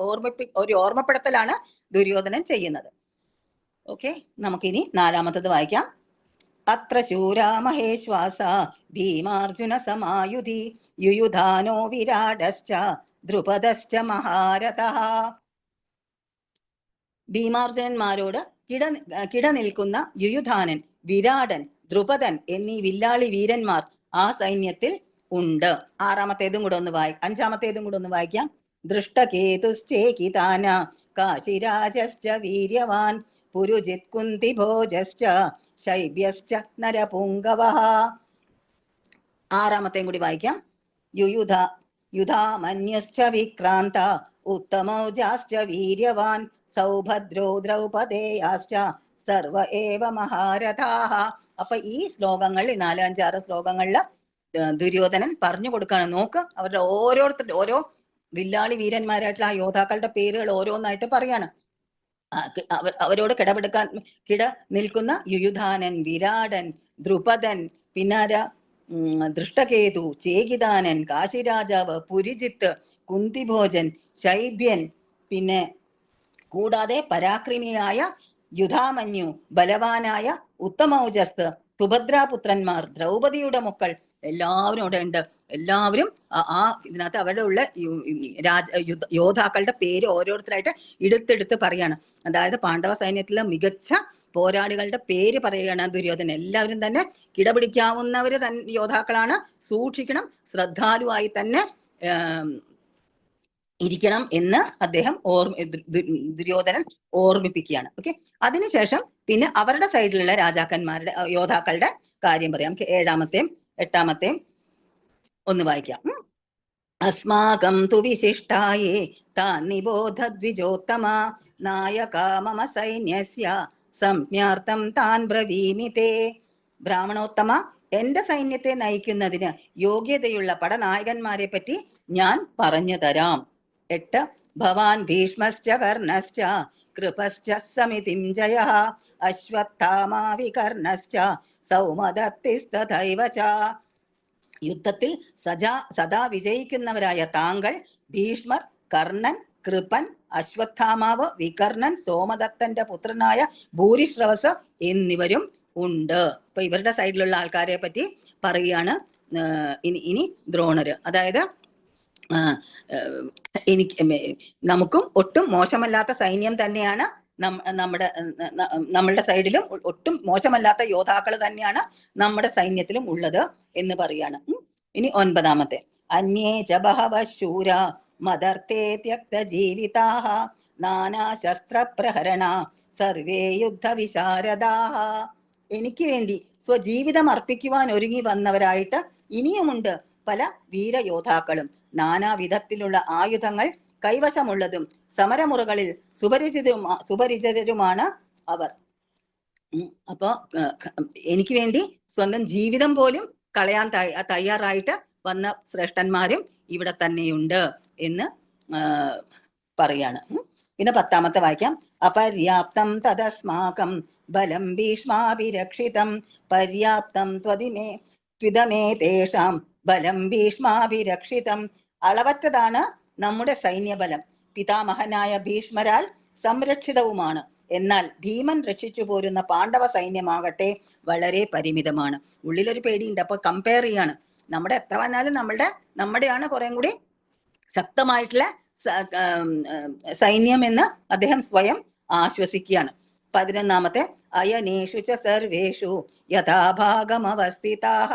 ഒരു ഓർമ്മപ്പെടുത്തലാണ് ദുര്യോധനൻ ചെയ്യുന്നത്. ഓക്കെ, നമുക്കിനി നാലാമത്തത് വായിക്കാം. അത്ര ശൂരാ മഹേശ്വാസ ഭീമാർജുന സമായുധി യുയുധാനോ വിരാടശ്ച ദ്രുപദശ്ച മഹാരഥഃ. ഭീമാർജുനന്മാരോട് കിട നിൽക്കുന്ന യുയുധാനൻ, വിരാടൻ, ദ്രുപദൻ എന്നീ വില്ലാളി വീരന്മാർ ആ സൈന്യത്തിൽ ഉണ്ട്. അഞ്ചാമത്തേതും കൂടെ ഒന്ന് വായിക്കാം. ദൃഷ്ടകേതുശ്ചേകിതാന കാശിരാജശ്ച വീര്യവാൻ പുരുജിത് കുന്തിഭോജശ്ച ശൈബ്യശ്ച നരപുംഗവഃ. ആറാമത്തെയും കൂടി വായിക്കാം. യുധാമന്യശ്ച വിക്രാന്ത ഉത്തമൗജാശ്ച വീര്യവാൻ സൗഭദ്രോ ദ്രൗപദേയാശ്ച സർവ ഏവ മഹാരഥാഃ. അപ്പൊ ഈ ശ്ലോകങ്ങളിൽ 4-5-6 ശ്ലോകങ്ങളില് ദുര്യോധനൻ പറഞ്ഞു കൊടുക്കാണ്. നോക്ക്, അവരുടെ ഓരോ വില്ലാളി വീരന്മാരായിട്ടുള്ള ആ യോദ്ധാക്കളുടെ പേരുകൾ ഓരോന്നായിട്ട് പറയാണ്. അവരോട് കിട നിൽക്കുന്ന യുയുധാനൻ, വിരാടൻ, ദ്രുപദൻ, പിന്നാര ദൃഷ്ടകേതു, ചേകിതാനൻ, കാശിരാജാവ്, പുരിജിത്ത്, കുന്തിഭോജൻ, ശൈബ്യൻ, പിന്നെ കൂടാതെ പരാക്രമിയായ യുധാമന്യു, ബലവാനായ ഉത്തമൗജസ്, സുഭദ്രാപുത്രന്മാർ, ദ്രൗപദിയുടെ മക്കൾ എല്ലാവരും അവിടെ ഉണ്ട്. എല്ലാവരും ആ ഇതിനകത്ത് അവിടെ ഉള്ള യോദ്ധാക്കളുടെ പേര് ഓരോരുത്തരായിട്ട് എടുത്തെടുത്ത് പറയാണ്. അതായത് പാണ്ഡവ സൈന്യത്തിലെ മികച്ച പോരാളികളുടെ പേര് പറയുകയാണ് ദുര്യോധനൻ. എല്ലാവരും തന്നെ കിടപിടിക്കാവുന്നവര് യോദ്ധാക്കളാണ്, സൂക്ഷിക്കണം, ശ്രദ്ധാലുവായി തന്നെ ഇരിക്കണം എന്ന് അദ്ദേഹം ദുര്യോധനൻ ഓർമ്മിപ്പിക്കുകയാണ്. ഓക്കെ, അതിനുശേഷം പിന്നെ അവരുടെ സൈഡിലുള്ള രാജാക്കന്മാരുടെ യോദ്ധാക്കളുടെ കാര്യം പറയാം. നമുക്ക് 7-ാമത്തെയും 8-ാമത്തെയും ഒന്ന് വായിക്കാം. അസ്മാകം തു വിശിഷ്ടായേ താൻ നിബോധ ദ്വിജോത്തമ നായക മമ സൈന്യസ്യ സംജ്ഞാർത്ഥം താൻ ബ്രവീമി തേ. ബ്രാഹ്മണോത്തമ, എന്റെ സൈന്യത്തെ നയിക്കുന്നതിന് യോഗ്യതയുള്ള പടനായകന്മാരെ പറ്റി ഞാൻ പറഞ്ഞു തരാം. 8. ഭവാൻ ഭീഷ്മശ്ച കർണശ്ച കൃപശ്ച സമിതിം ജയഃ അശ്വത്ഥാമാ വികർണശ്ച സൗമദത്തിസ്തഥൈവ ച. യുദ്ധത്തിൽ സദാ വിജയിക്കുന്നവരായ താങ്കൾ, ഭീഷ്മർ, കർണൻ, കൃപൻ, അശ്വത്ഥാമാവ്, വികർണൻ, സോമദത്തന്റെ പുത്രനായ ഭൂരിശ്രവസ് എന്നിവരും ഉണ്ട്. അപ്പൊ ഇവരുടെ സൈഡിലുള്ള ആൾക്കാരെ പറ്റി പറയുകയാണ് ഇനി ദ്രോണര്. അതായത് നമുക്കും ഒട്ടും മോശമല്ലാത്ത സൈന്യം തന്നെയാണ് നമ്മളുടെ സൈഡിലും ഒട്ടും മോശമല്ലാത്ത യോദ്ധാക്കൾ തന്നെയാണ് നമ്മുടെ സൈന്യത്തിലും ഉള്ളത് എന്ന് പറയാണ്. ഇനി 9-ാമത്തെ, അന്യേ ച ബഹവഃ ശൂര മദർത്തേ ത്യക്ത ജീവിതാഃ നാനാ ശസ്ത്രപ്രഹരണ സർവേ യുദ്ധ വിശാരദാഃ. എനിക്ക് വേണ്ടി സ്വജീവിതം അർപ്പിക്കുവാൻ ഒരുങ്ങി വന്നവരായിട്ട് ഇനിയുമുണ്ട് പല വീരയോദ്ധാക്കളും. നാനാവിധത്തിലുള്ള ആയുധങ്ങൾ കൈവശമുള്ളതും സമരമുറകളിൽ സുപരിചിതരുമാണ് അവർ. അപ്പോ എനിക്ക് വേണ്ടി സ്വന്തം ജീവിതം പോലും കളയാൻ തയ്യാറായിട്ട് വന്ന ശ്രേഷ്ഠന്മാരും ഇവിടെ തന്നെയുണ്ട് എന്ന് പറയാണ്. പിന്നെ 10-ാമത്തെ വായിക്കാം. അപര്യാപ്തം തദസ്മാകം ബലം ഭീഷ്മാഭിരക്ഷിതം പര്യാപ്തം ത്വതിമേ തേഷാം ബലം ഭീഷ്മാഭിരക്ഷിതം. അളവറ്റതാണ് നമ്മുടെ സൈന്യബലം, പിതാമഹനായ ഭീഷ്മരാൽ സംരക്ഷിതവുമാണ്. എന്നാൽ ഭീമൻ രക്ഷിച്ചു പോരുന്ന പാണ്ഡവ സൈന്യമാകട്ടെ വളരെ പരിമിതമാണ്. ഉള്ളിലൊരു പേടിയുണ്ട്. അപ്പൊ കമ്പയർ ചെയ്യാണ്. നമ്മുടെ എത്ര വന്നാലും നമ്മുടെയാണ് കുറേ കൂടി ശക്തമായിട്ടുള്ള സൈന്യം എന്ന് അദ്ദേഹം സ്വയം ആശ്വസിക്കുകയാണ്. 11-ാമത്തെ, അയനേഷു ച സർവേഷു യഥാഭാഗമവസ്ഥിതാഃ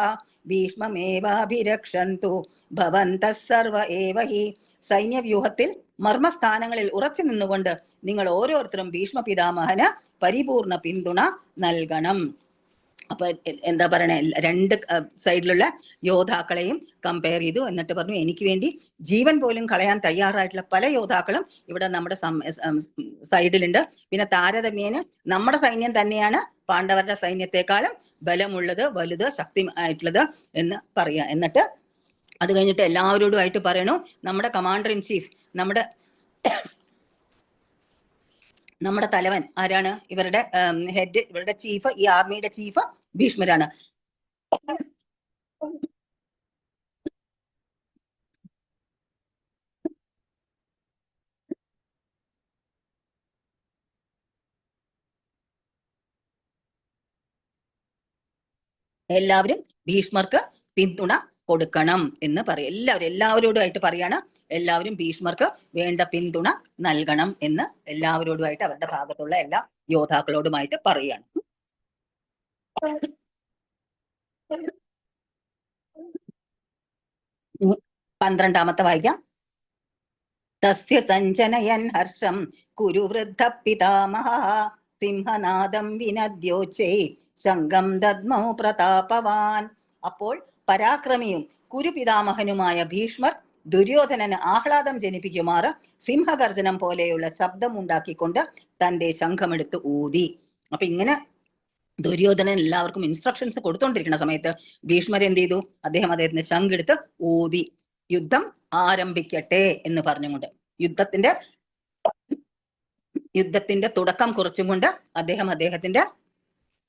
ഭീഷ്മമേവാഭിരക്ഷന്തു ഭവന്തഃ സർവ ഏവ ഹി. സൈന്യവ്യൂഹത്തിൽ മർമ്മസ്ഥാനങ്ങളിൽ ഉറച്ചു നിന്നുകൊണ്ട് നിങ്ങൾ ഓരോരുത്തരും ഭീഷ്മ പിതാമഹന് പരിപൂർണ പിന്തുണ നൽകണം. അപ്പൊ എന്താ പറയണേ, രണ്ട് സൈഡിലുള്ള യോദ്ധാക്കളെയും കമ്പയർ ചെയ്തു. എന്നിട്ട് പറഞ്ഞു, എനിക്ക് വേണ്ടി ജീവൻ പോലും കളയാൻ തയ്യാറായിട്ടുള്ള പല യോദ്ധാക്കളും ഇവിടെ നമ്മുടെ സൈഡിലുണ്ട്. പിന്നെ താരതമ്യേന നമ്മുടെ സൈന്യം തന്നെയാണ് പാണ്ഡവരുടെ സൈന്യത്തെക്കാളും ബലമുള്ളത്, വലുത്, ശക്തി ആയിട്ടുള്ളത് എന്ന് പറയാ. എന്നിട്ട് അത് കഴിഞ്ഞിട്ട് എല്ലാവരോടുമായിട്ട് പറയണു, നമ്മുടെ കമാൻഡർ ഇൻ ചീഫ്, നമ്മുടെ തലവൻ ആരാണ്? ഇവരുടെ ഹെഡ്, ഇവരുടെ ചീഫ്, ഈ ആർമിയുടെ ചീഫ് ഭീഷ്മരാണ്. എല്ലാവരും ഭീഷ്മർക്ക് പിന്തുണ കൊടുക്കണം എന്ന് പറയും. എല്ലാവരോടുമായിട്ട് പറയാണ്, എല്ലാവരും ഭീഷ്മർക്ക് വേണ്ട പിന്തുണ നൽകണം എന്ന് എല്ലാവരോടുമായിട്ട് അവരുടെ ഭാഗത്തുള്ള എല്ലാ യോദ്ധാക്കളോടുമായിട്ട് പറയുകയാണ്. 12-ാമത്തെ വായിക്കാം. തസ്യ സഞ്ജനയൻ ഹർഷം കുരു വൃദ്ധ പിതാമഹഃ സിംഹനാദം വിനദ്യോച്ചേ ശംഖം ദദ്മൗ പ്രതാപവാൻ. അപ്പോൾ പരാക്രമിയും കുരുപിതാമഹനുമായ ഭീഷ്മർ ദുര്യോധനന് ആഹ്ലാദം ജനിപ്പിക്കുമാറ് സിംഹഗർജനം പോലെയുള്ള ശബ്ദം ഉണ്ടാക്കിക്കൊണ്ട് തന്റെ ശംഖമെടുത്ത് ഊതി. അപ്പൊ ഇങ്ങനെ ദുര്യോധനൻ എല്ലാവർക്കും ഇൻസ്ട്രക്ഷൻസ് കൊടുത്തോണ്ടിരിക്കുന്ന സമയത്ത് ഭീഷ്മർ എന്ത് ചെയ്തു? അദ്ദേഹത്തിന്റെ ശംഖെടുത്ത് ഊതി, യുദ്ധം ആരംഭിക്കട്ടെ എന്ന് പറഞ്ഞുകൊണ്ട് യുദ്ധത്തിന്റെ തുടക്കം കുറിച്ചുകൊണ്ട് അദ്ദേഹത്തിന്റെ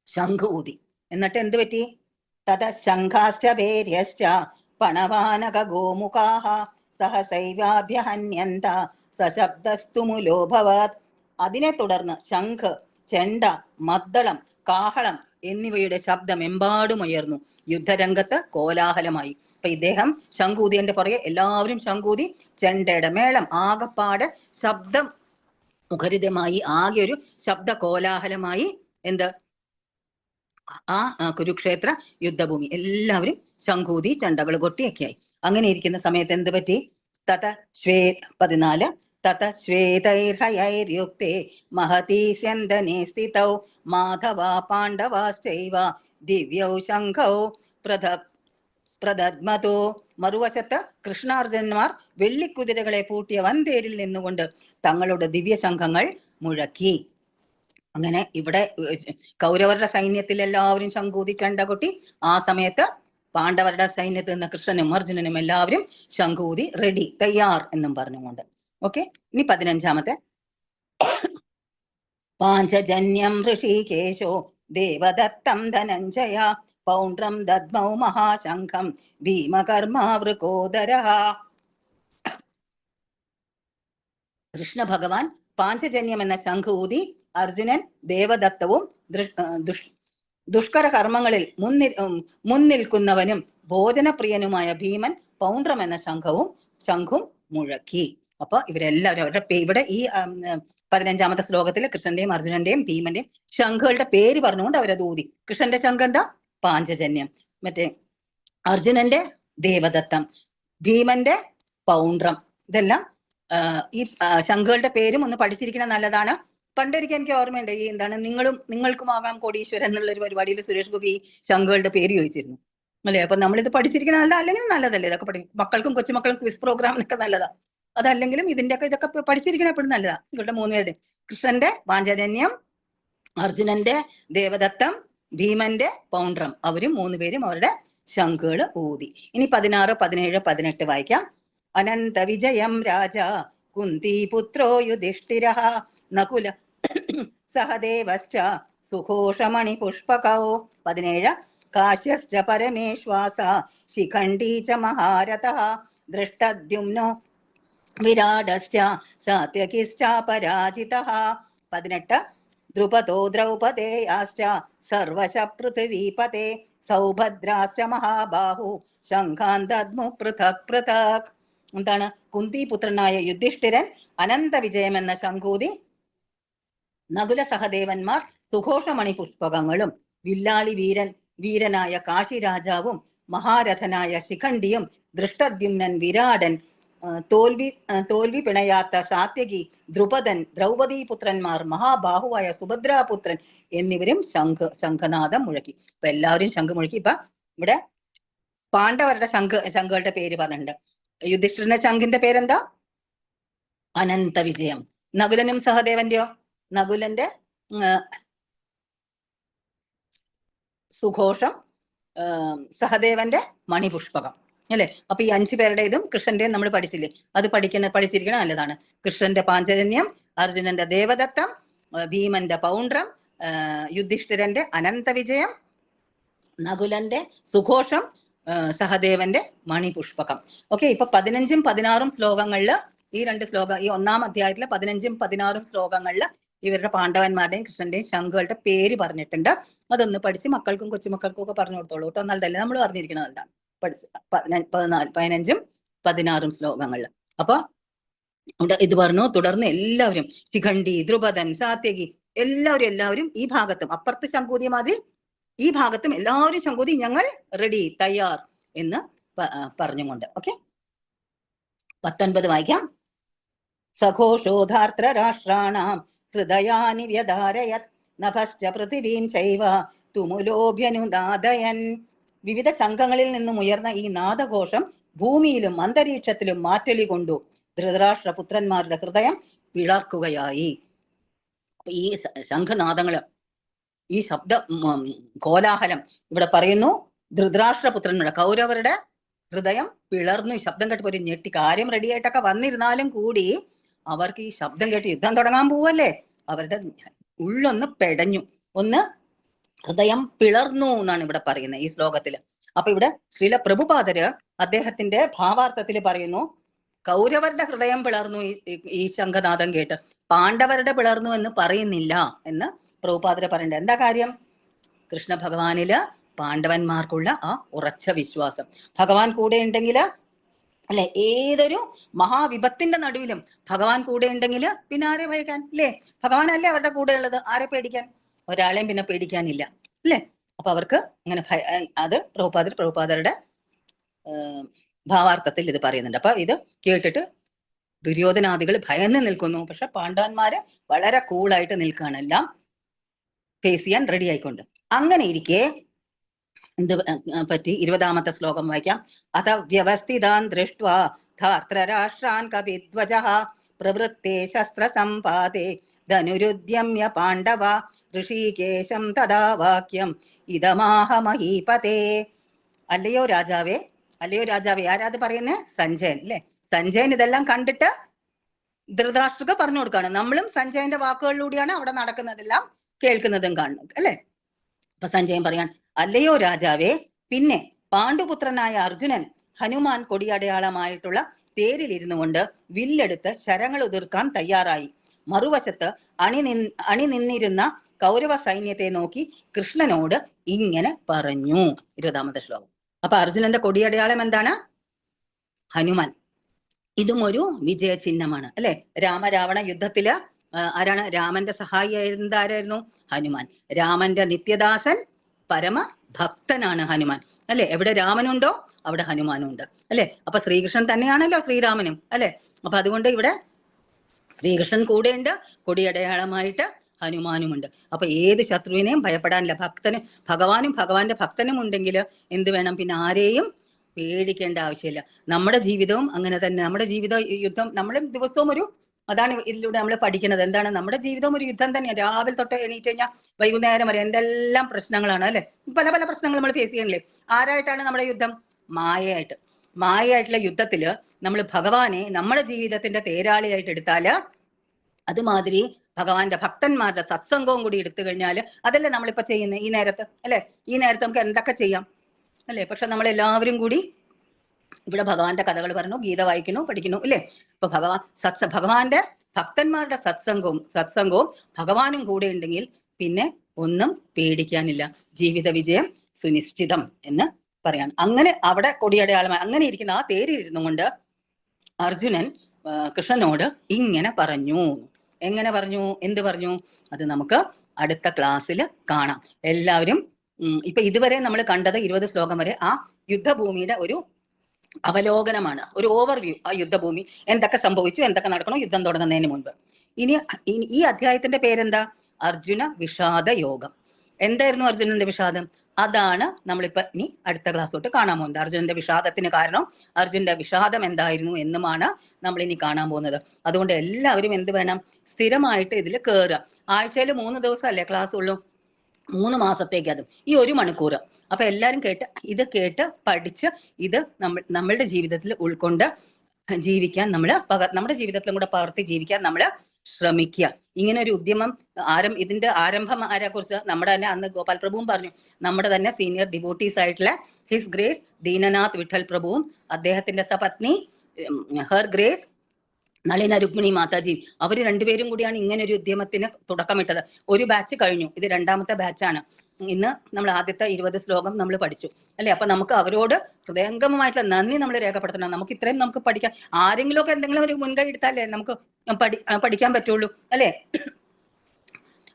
ശംഖ് ഊതി. എന്നിട്ട് എന്ത് പറ്റി? തത ശംഖാശ്ച ഭേര്യശ്ച പണവാനക ഗോമുഖാഃ സഹസൈവാഭ്യഹന്യന്ത സശബ്ദസ്തു മുലോഭവത്. അതിനെ തുടർന്ന് ശംഖ്, ചെണ്ട, മദ്ദളം, കാഹളം എന്നിവയുടെ ശബ്ദം എമ്പാടും ഉയർന്നു. യുദ്ധരംഗത്ത് കോലാഹലമായി. അപ്പൊ ഇദ്ദേഹം ശംഖൂതിന്റെ പുറകെ എല്ലാവരും ശംഖൂതി, ചെണ്ടയുടെ മേളം, ആകപ്പാട് ശബ്ദം മുഖരിതമായി, ആകെ ഒരു ശബ്ദ കോലാഹലമായി. എന്ത് ആ കുരുക്ഷേത്ര യുദ്ധഭൂമി എല്ലാവരും ശംഖൂതി ചെണ്ടകൾ കൊട്ടിയൊക്കെയായി. അങ്ങനെ ഇരിക്കുന്ന സമയത്ത് എന്ത് പറ്റി? 14 തത ശ്വേതൈർഹയൈര്യുക്തേ മഹതീ സ്യന്ദനേ സ്ഥിതൗ മാധവ പാണ്ഡവാശ്ചൈവ ദിവ്യൗ ശംഖൗ പ്രദദ്മതോ. മറുവശത്ത് കൃഷ്ണാർജുനന്മാർ വെള്ളിക്കുതിരകളെ പൂട്ടിയ വൻതേരിൽ നിന്നുകൊണ്ട് തങ്ങളുടെ ദിവ്യശംഖങ്ങൾ മുഴക്കി. അങ്ങനെ ഇവിടെ കൗരവരുടെ സൈന്യത്തിൽ എല്ലാവരും ശംഖൂതി ചെണ്ട കൊട്ടി. ആ സമയത്ത് പാണ്ഡവരുടെ സൈന്യത്തിൽ നിന്ന് കൃഷ്ണനും അർജുനനും എല്ലാവരും ശംഖൂതി റെഡി, തയ്യാർ എന്നും പറഞ്ഞുകൊണ്ട്. ഓക്കെ, ഇനി 15. പാഞ്ചജന്യം ഋഷികേശോ ദേവദത്തം ധനഞ്ജയ പൗണ്ഡ്രം ദദ്മൗ മഹാശംഖം ഭീമകർമാവൃകോദരഃ. കൃഷ്ണ ഭഗവാൻ പാഞ്ചജന്യം എന്ന ശംഖൂതി അർജുനൻ ദേവദത്തവും ദുഷ്കര കർമ്മങ്ങളിൽ മുൻനിൽക്കുന്നവനും ഭോജനപ്രിയനുമായ ഭീമൻ പൗണ്ഡ്രം എന്ന ശംഖും മുഴക്കി. അപ്പൊ ഇവരെല്ലാവരും അവരുടെ ഇവിടെ ഈ 15 ശ്ലോകത്തിൽ കൃഷ്ണന്റെയും അർജുനന്റെയും ഭീമന്റെയും ശംഖുകളുടെ പേര് പറഞ്ഞുകൊണ്ട് അവരത് ഊതി. കൃഷ്ണന്റെ ശംഖ് എന്താ? പാഞ്ചജന്യം. മറ്റേ അർജുനന്റെ ദേവദത്തം, ഭീമന്റെ പൗണ്ഡ്രം. ഇതെല്ലാം ഈ ശംഖുകളുടെ പേരും ഒന്ന് പഠിച്ചിരിക്കണം, നല്ലതാണ്. പണ്ടൊരിക്കൽ എനിക്ക് ഓർമ്മയുണ്ട്, ഈ എന്താണ് നിങ്ങൾക്കുമാകാം കോടീശ്വരൻ എന്നുള്ള ഒരു പരിപാടിയിൽ സുരേഷ് ഗോപി ശംഖുകളുടെ പേര് ചോദിച്ചിരുന്നു അല്ലെ. അപ്പൊ നമ്മളിത് പഠിച്ചിരിക്കണം, അല്ലെങ്കിൽ നല്ലതല്ലേ ഇതൊക്കെ മക്കൾക്കും കൊച്ചുമക്കൾക്കും ക്വിസ് പ്രോഗ്രാമിനൊക്കെ നല്ലതാ. അതല്ലെങ്കിലും ഇതൊക്കെ പഠിച്ചിരിക്കണം എപ്പോഴും നല്ലതാ. ഇവരുടെ 3 പേരുടെ, കൃഷ്ണന്റെ പാഞ്ചജന്യം, അർജുനന്റെ ദേവദത്തം, ഭീമന്റെ പൗണ്ഡ്രം, അവരും 3 പേരും അവരുടെ ശംഖുകൾ ഊതി. ഇനി 16, 17, 18 വായിക്കാം. അനന്ത വിജയം രാജ കുന്തിപുത്രോ യുധിഷ്ഠിരഃ നകുല സഹദേവശ്ച സുഘോഷമണി പുഷ്പകൗ. 17 കാശ്യശ്ച പരമേശ്വാസ ശിഖണ്ഡീ ച മഹാരഥഃ ദൃഷ്ടദ്യുമ്നോ വിരാടശ്ച സാത്യകിശ്ച പരാജിതഃ. 18 ദ്രുപദോ ദ്രൗപദേയാശ്ച സർവശ പൃഥിവീപതേ സൗഭദ്രാശ്ച മഹാബാഹു ശംഖാൻ ദദ്മു പൃഥക് പൃഥക്. എന്താണ്? കുന്തിപുത്രനായ യുധിഷ്ഠിരൻ അനന്ത വിജയം എന്ന ശംഖൂതി, നകുല സഹദേവന്മാർ സുഘോഷമണി പുഷ്പകങ്ങളും, വില്ലാളി വീരനായ കാശി രാജാവും മഹാരഥനായ ശിഖണ്ഡിയും, ദൃഷ്ടദ്യുമ്നൻ വിരാടൻ, തോൽവി പിണയാത്ത സാത്യകി, ദ്രുപദൻ, ദ്രൗപദീപുത്രന്മാർ, മഹാബാഹുവായ സുഭദ്രാപുത്രൻ എന്നിവരും ശംഖനാദം മുഴക്കി. ഇപ്പൊ എല്ലാവരും ശംഖ് മുഴക്കി. ഇപ്പൊ ഇവിടെ പാണ്ഡവരുടെ ശംഖുകളുടെ പേര് പറഞ്ഞിട്ടുണ്ട്. യുധിഷ്ഠിരന്റെ ശംഖിന്റെ പേരെന്താ? അനന്ത വിജയം. നകുലനും സഹദേവന്റെയോ? നകുലന്റെ സുഘോഷം, സഹദേവന്റെ മണിപുഷ്പകം അല്ലെ. അപ്പൊ ഈ 5 പേരുടെ ഇതും കൃഷ്ണന്റെയും നമ്മൾ പഠിച്ചില്ലേ, അത് പഠിച്ചിരിക്കണം, നല്ലതാണ്. കൃഷ്ണന്റെ പാഞ്ചജന്യം, അർജുനന്റെ ദേവദത്തം, ഭീമന്റെ പൗണ്ഡ്രം, യുധിഷ്ഠിരന്റെ അനന്ത വിജയം, നകുലന്റെ സുഘോഷം, സഹദേവന്റെ മണിപുഷ്പകം. ഓക്കെ, ഇപ്പൊ 15ഉം 16ഉം ശ്ലോകങ്ങളിൽ ഈ 2 ശ്ലോകം, ഈ 1-ാം അധ്യായത്തിലെ 15ഉം 16ഉം ശ്ലോകങ്ങളിൽ ഇവരുടെ പാണ്ഡവന്മാരുടെയും കൃഷ്ണന്റെയും ശംഖുകളുടെ പേര് പറഞ്ഞിട്ടുണ്ട്. അതൊന്ന് പഠിച്ച് മക്കൾക്കും കൊച്ചുമക്കൾക്കും ഒക്കെ പറഞ്ഞു കൊടുത്തോളൂ കേട്ടോ. നല്ലതല്ലേ, നമ്മൾ അറിഞ്ഞിരിക്കണം, നല്ലതാണ്. പഠിച്ച് 15ഉം 16ഉം ശ്ലോകങ്ങളിൽ. അപ്പൊ ഇത് പറഞ്ഞു. തുടർന്ന് എല്ലാവരും ശിഖണ്ഡി, ദ്രുപദൻ, സാത്യകി എല്ലാവരും ഈ ഭാഗത്തും, അപ്പുറത്ത് ശംഖൂതി മാതിരി ഈ ഭാഗത്തും എല്ലാവരും ശംഖൂതി, ഞങ്ങൾ റെഡി, തയ്യാർ എന്ന് പറഞ്ഞുകൊണ്ട്. ഓക്കെ, 19 വായിക്കാം. സഘോഷോധാർത്ര രാഷ്ട്രാണാം ഹൃദയാനി വ്യധാരയത് നഭശ്ച പൃഥിവീം ചൈവ തുമുലോഭ്യനുദാദയൻ. വിവിധ ശംഖങ്ങളിൽ നിന്നും ഉയർന്ന ഈ നാദഘോഷം ഭൂമിയിലും അന്തരീക്ഷത്തിലും മാറ്റൊലി കൊണ്ടു ധൃതരാഷ്ട്രപുത്രന്മാരുടെ ഹൃദയം പിളർക്കുകയായി. ഈ ശംഖനാദങ്ങള്, ഈ ശബ്ദ കോലാഹലം ഇവിടെ പറയുന്നു. ധൃതരാഷ്ട്രപുത്രന്മാരുടെ, കൗരവരുടെ ഹൃദയം പിളർന്നു. ശബ്ദം കേട്ടപ്പോ ഒരു ഞെട്ടി. കാര്യം റെഡിയായിട്ടൊക്കെ വന്നിരുന്നാലും കൂടി അവർക്ക് ഈ ശബ്ദം കേട്ട് യുദ്ധം തുടങ്ങാൻ പോവല്ലേ, അവരുടെ ഉള്ളൊന്ന് പെടഞ്ഞു, ഒന്ന് ഹൃദയം പിളർന്നു എന്നാണ് ഇവിടെ പറയുന്നത് ഈ ശ്ലോകത്തില്. അപ്പൊ ഇവിടെ ശ്രീല പ്രഭുപാദര് അദ്ദേഹത്തിന്റെ ഭാവാർത്ഥത്തിൽ പറയുന്നു, കൗരവരുടെ ഹൃദയം പിളർന്നു ഈ ശംഖനാദം കേട്ട്, പാണ്ഡവരുടെ പിളർന്നു എന്ന് പറയുന്നില്ല എന്ന് പ്രഭുപാദര് പറയുന്നുണ്ട്. എന്താ കാര്യം? കൃഷ്ണ ഭഗവാനില് പാണ്ഡവന്മാർക്കുള്ള ആ ഉറച്ച വിശ്വാസം. ഭഗവാൻ കൂടെ ഉണ്ടെങ്കിൽ അല്ലെ, ഏതൊരു മഹാവിപത്തിന്റെ നടുവിലും ഭഗവാൻ കൂടെ ഉണ്ടെങ്കിൽ പിന്നെ ആരെ ഭയക്കാൻ, അല്ലേ? ഭഗവാനല്ലേ അവരുടെ കൂടെ ഉള്ളത്, ആരെ പേടിക്കാൻ? ഒരാളെയും പിന്നെ പേടിക്കാനില്ല, അല്ലേ? അപ്പൊ അവർക്ക് അങ്ങനെ അത് പ്രഭുപാദരുടെ ഭാവാർത്ഥത്തിൽ ഇത് പറയുന്നുണ്ട്. അപ്പൊ ഇത് കേട്ടിട്ട് ദുര്യോധനാദികൾ ഭയന്ന് നിൽക്കുന്നു. പക്ഷെ പാണ്ഡവന്മാര് വളരെ കൂളായിട്ട് നിൽക്കുകയാണ്, എല്ലാം ഫേസ് ചെയ്യാൻ റെഡി ആയിക്കൊണ്ട്. അങ്ങനെ ഇരിക്കെ എന്ത് പറ്റി? 20ാമത്തെ ശ്ലോകം വായിക്കാം. അത വ്യവസ്ഥിതാൻ ദൃഷ്ട്വാ ധാർത്രരാഷ്ട്രാൻ കപിധ്വജഃ പ്രവൃത്തെ ശസ്ത്രസമ്പാദേ ധനുരുദ്യമ്യ പാണ്ഡവ ഋഷികേശം തഥാ വാക്യം ഇദമാഹ മഹീപതേ. അല്ലയോ രാജാവേ, അല്ലയോ രാജാവേ, ആരാത് പറയുന്നേ? സഞ്ജയൻ, അല്ലെ? സഞ്ജയൻ ഇതെല്ലാം കണ്ടിട്ട് ധൃതരാഷ്ട്രക്ക് പറഞ്ഞു കൊടുക്കുകയാണ്. നമ്മളും സഞ്ജയന്റെ വാക്കുകളിലൂടെയാണ് അവിടെ നടക്കുന്നതെല്ലാം കേൾക്കുന്നതും കാണുന്നത്, അല്ലെ? അപ്പൊ സഞ്ജയൻ പറയാൻ, അല്ലയോ രാജാവേ, പിന്നെ പാണ്ഡുപുത്രനായ അർജുനൻ ഹനുമാൻ കൊടിയടയാളമായിട്ടുള്ള തേരിലിരുന്നു കൊണ്ട് വില്ലെടുത്ത് ശരങ്ങൾ ഉതിർക്കാൻ തയ്യാറായി. മറുവശത്ത് അണിനിന്നിരുന്ന കൗരവ സൈന്യത്തെ നോക്കി കൃഷ്ണനോട് ഇങ്ങനെ പറഞ്ഞു. 20ാമത്തെ ശ്ലോകം. അപ്പൊ അർജുനന്റെ കൊടിയടയാളം എന്താണ്? ഹനുമാൻ. ഇതും ഒരു വിജയ ചിഹ്നമാണ്, അല്ലെ? രാമരാവണ യുദ്ധത്തില് ആരാണ് രാമന്റെ സഹായിയായിരുന്നത്? ആരായിരുന്നു? ഹനുമാൻ. രാമന്റെ നിത്യദാസൻ, പരമ ഭക്തനാണ് ഹനുമാൻ, അല്ലെ? എവിടെ രാമനുണ്ടോ അവിടെ ഹനുമാനും ഉണ്ട്, അല്ലെ? അപ്പൊ ശ്രീകൃഷ്ണൻ തന്നെയാണല്ലോ ശ്രീരാമനും, അല്ലെ? അപ്പൊ അതുകൊണ്ട് ഇവിടെ ശ്രീകൃഷ്ണൻ കൂടെയുണ്ട്, കൊടിയടയാളമായിട്ട് ഹനുമാനുമുണ്ട്. അപ്പൊ ഏത് ശത്രുവിനെയും ഭയപ്പെടാനില്ല. ഭഗവാനും ഭഗവാന്റെ ഭക്തനും ഉണ്ടെങ്കിൽ എന്ത് വേണം? പിന്നെ ആരെയും പേടിക്കേണ്ട ആവശ്യമില്ല. നമ്മുടെ ജീവിതവും അങ്ങനെ തന്നെ. നമ്മുടെ ജീവിത യുദ്ധം, നമ്മൾ ദിവസവും അതാണ് ഇതിലൂടെ നമ്മൾ പഠിക്കുന്നത്. എന്താണ്? നമ്മുടെ ജീവിതം ഒരു യുദ്ധം തന്നെയാണ്. രാവിലെ തൊട്ട് എണീറ്റ് കഴിഞ്ഞാൽ വൈകുന്നേരം വരെ എന്തെല്ലാം പ്രശ്നങ്ങളാണ്, അല്ലെ? പല പല പ്രശ്നങ്ങൾ നമ്മൾ ഫേസ് ചെയ്യണില്ലേ? ആരായിട്ടാണ് നമ്മുടെ യുദ്ധം? മായയായിട്ട്. മായയായിട്ടുള്ള യുദ്ധത്തില് നമ്മൾ ഭഗവാനെ നമ്മുടെ ജീവിതത്തിന്റെ തേരാളിയായിട്ട് എടുത്താല്, അതുമാതിരി ഭഗവാന്റെ ഭക്തന്മാരുടെ സത്സംഗവും കൂടി എടുത്തു കഴിഞ്ഞാല്, അതല്ലേ നമ്മളിപ്പോ ചെയ്യുന്നത് ഈ നേരത്ത്, അല്ലെ? ഈ നേരത്ത് നമുക്ക് എന്തൊക്കെ ചെയ്യാം, അല്ലെ? പക്ഷെ നമ്മളെല്ലാവരും കൂടി ഇവിടെ ഭഗവാന്റെ കഥകൾ പറഞ്ഞു, ഗീത വായിക്കുന്നു, പഠിക്കുന്നു, അല്ലെ? ഇപ്പൊ ഭഗവാന്റെ ഭക്തന്മാരുടെ സത്സംഗവും ഭഗവാനും കൂടെ ഉണ്ടെങ്കിൽ പിന്നെ ഒന്നും പേടിക്കാനില്ല. ജീവിത വിജയം സുനിശ്ചിതം എന്ന് പറയാൻ. അങ്ങനെ അവിടെ കൊടിയടയാളമായി അങ്ങനെ ഇരിക്കുന്ന ആ തേരിലിരുന്നു കൊണ്ട് അർജുനൻ കൃഷ്ണനോട് ഇങ്ങനെ പറഞ്ഞു. എങ്ങനെ പറഞ്ഞു? എന്ത് പറഞ്ഞു? അത് നമുക്ക് അടുത്ത ക്ലാസ്സിൽ കാണാം. എല്ലാവരും ഇപ്പൊ ഇതുവരെ നമ്മൾ കണ്ടത് 20 ശ്ലോകം വരെ ആ യുദ്ധഭൂമിയുടെ ഒരു അവലോകനമാണ്, ഒരു ഓവർവ്യൂ. ആ യുദ്ധഭൂമി എന്തൊക്കെ സംഭവിച്ചു, എന്തൊക്കെ നടക്കണോ യുദ്ധം തുടങ്ങുന്നതിന് മുൻപ്. ഇനി ഈ അധ്യായത്തിന്റെ പേരെന്താ? അർജുന വിഷാദ യോഗം. എന്തായിരുന്നു അർജുനന്റെ വിഷാദം? അതാണ് നമ്മളിപ്പോ ഇനി അടുത്ത ക്ലാസ് തൊട്ട് കാണാൻ പോകുന്നത്. അർജുനന്റെ വിഷാദത്തിന് കാരണം, അർജുനന്റെ വിഷാദം എന്തായിരുന്നു എന്നുമാണ് നമ്മൾ ഇനി കാണാൻ പോകുന്നത്. അതുകൊണ്ട് എല്ലാവരും എന്ത് വേണം? സ്ഥിരമായിട്ട് ഇതിൽ കയറുക. ആഴ്ചയിൽ 3 ദിവസം അല്ലേ ക്ലാസ് ഉള്ളൂ, 3 മാസത്തേക്ക്. അതും ഈ 1 മണിക്കൂർ. അപ്പൊ എല്ലാരും ഇത് കേട്ട് പഠിച്ച് ഇത് നമ്മളുടെ ജീവിതത്തിൽ ഉൾക്കൊണ്ട് ജീവിക്കാൻ നമ്മുടെ ജീവിതത്തിലും കൂടെ പകർത്തി ജീവിക്കാൻ നമ്മൾ ശ്രമിക്കുക. ഇങ്ങനെ ഒരു ഉദ്യമം ഇതിന്റെ ആരംഭം ആരെ കുറിച്ച്? നമ്മുടെ തന്നെ അന്ന് ഗോപാൽ പ്രഭുവും പറഞ്ഞു. നമ്മുടെ തന്നെ സീനിയർ ഡിവോട്ടീസ് ആയിട്ടുള്ള ഹിസ് ഗ്രേസ് ദീനനാഥ് വിഠൽ പ്രഭുവും അദ്ദേഹത്തിന്റെ സപത്നി ഹെർ ഗ്രേസ് നളിന രുക്മിണി മാതാജി, അവര് രണ്ടുപേരും കൂടിയാണ് ഇങ്ങനെ ഒരു ഉദ്യമത്തിന് തുടക്കമിട്ടത്. ഒരു ബാച്ച് കഴിഞ്ഞു, ഇത് 2ാമത്തെ ബാച്ചാണ്. ഇന്ന് നമ്മൾ ആദ്യത്തെ 20 ശ്ലോകം നമ്മൾ പഠിച്ചു, അല്ലെ? അപ്പൊ നമുക്ക് അവരോട് ഹൃദയംഗമമായിട്ടുള്ള നന്ദി നമ്മൾ രേഖപ്പെടുത്തണം. നമുക്ക് ഇത്രയും നമുക്ക് പഠിക്കാൻ, ആരെങ്കിലും ഒക്കെ എന്തെങ്കിലും ഒരു മുൻകൈ എടുത്താലേ നമുക്ക് പഠിക്കാൻ പറ്റുള്ളൂ, അല്ലെ?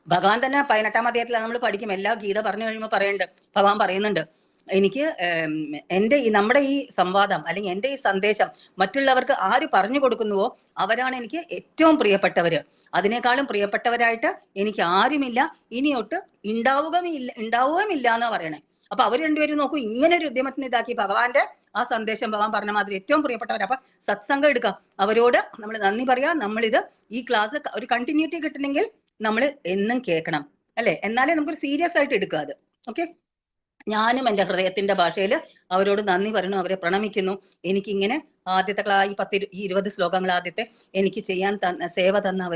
ഭഗവാൻ തന്നെ 18ാം അധ്യായത്തിൽ നമ്മൾ പഠിക്കും. എല്ലാ ഗീത പറഞ്ഞു കഴിയുമ്പോൾ പറയുന്നുണ്ട്, ഭഗവാൻ പറയുന്നുണ്ട്, എനിക്ക് നമ്മുടെ ഈ സംവാദം അല്ലെങ്കിൽ എൻ്റെ ഈ സന്ദേശം മറ്റുള്ളവർക്ക് ആര് പറഞ്ഞു കൊടുക്കുന്നുവോ അവരാണ് എനിക്ക് ഏറ്റവും പ്രിയപ്പെട്ടവര്. അതിനേക്കാളും പ്രിയപ്പെട്ടവരായിട്ട് എനിക്ക് ആരുമില്ല, ഇനിയൊട്ട് ഉണ്ടാവുകയുമില്ല എന്നാ പറയണേ. അപ്പൊ അവർ രണ്ടുപേരും നോക്കൂ, ഇങ്ങനെ ഒരു ഉദ്യമത്തിന് ഇതാക്കി ഭഗവാന്റെ ആ സന്ദേശം ഭഗവാൻ പറഞ്ഞ മാതിരി ഏറ്റവും പ്രിയപ്പെട്ടവർ. അപ്പൊ സത്സംഗം എടുക്കാം, അവരോട് നമ്മൾ നന്ദി പറയാം. നമ്മളിത് ഈ ക്ലാസ് ഒരു കണ്ടിന്യൂറ്റി കിട്ടണമെങ്കിൽ നമ്മൾ എന്നും കേൾക്കണം, അല്ലെ? എന്നാലേ നമുക്കൊരു സീരിയസ് ആയിട്ട് എടുക്കുക അത്. ഓക്കെ, ഞാനും എൻ്റെ ഹൃദയത്തിന്റെ ഭാഷയിൽ അവരോട് നന്ദി പറയുന്നു, അവരെ പ്രണമിക്കുന്നു. എനിക്കിങ്ങനെ ആദ്യത്തെ ഈ 20 ശ്ലോകങ്ങൾ ആദ്യത്തെ എനിക്ക് ചെയ്യാൻ സേവ തന്ന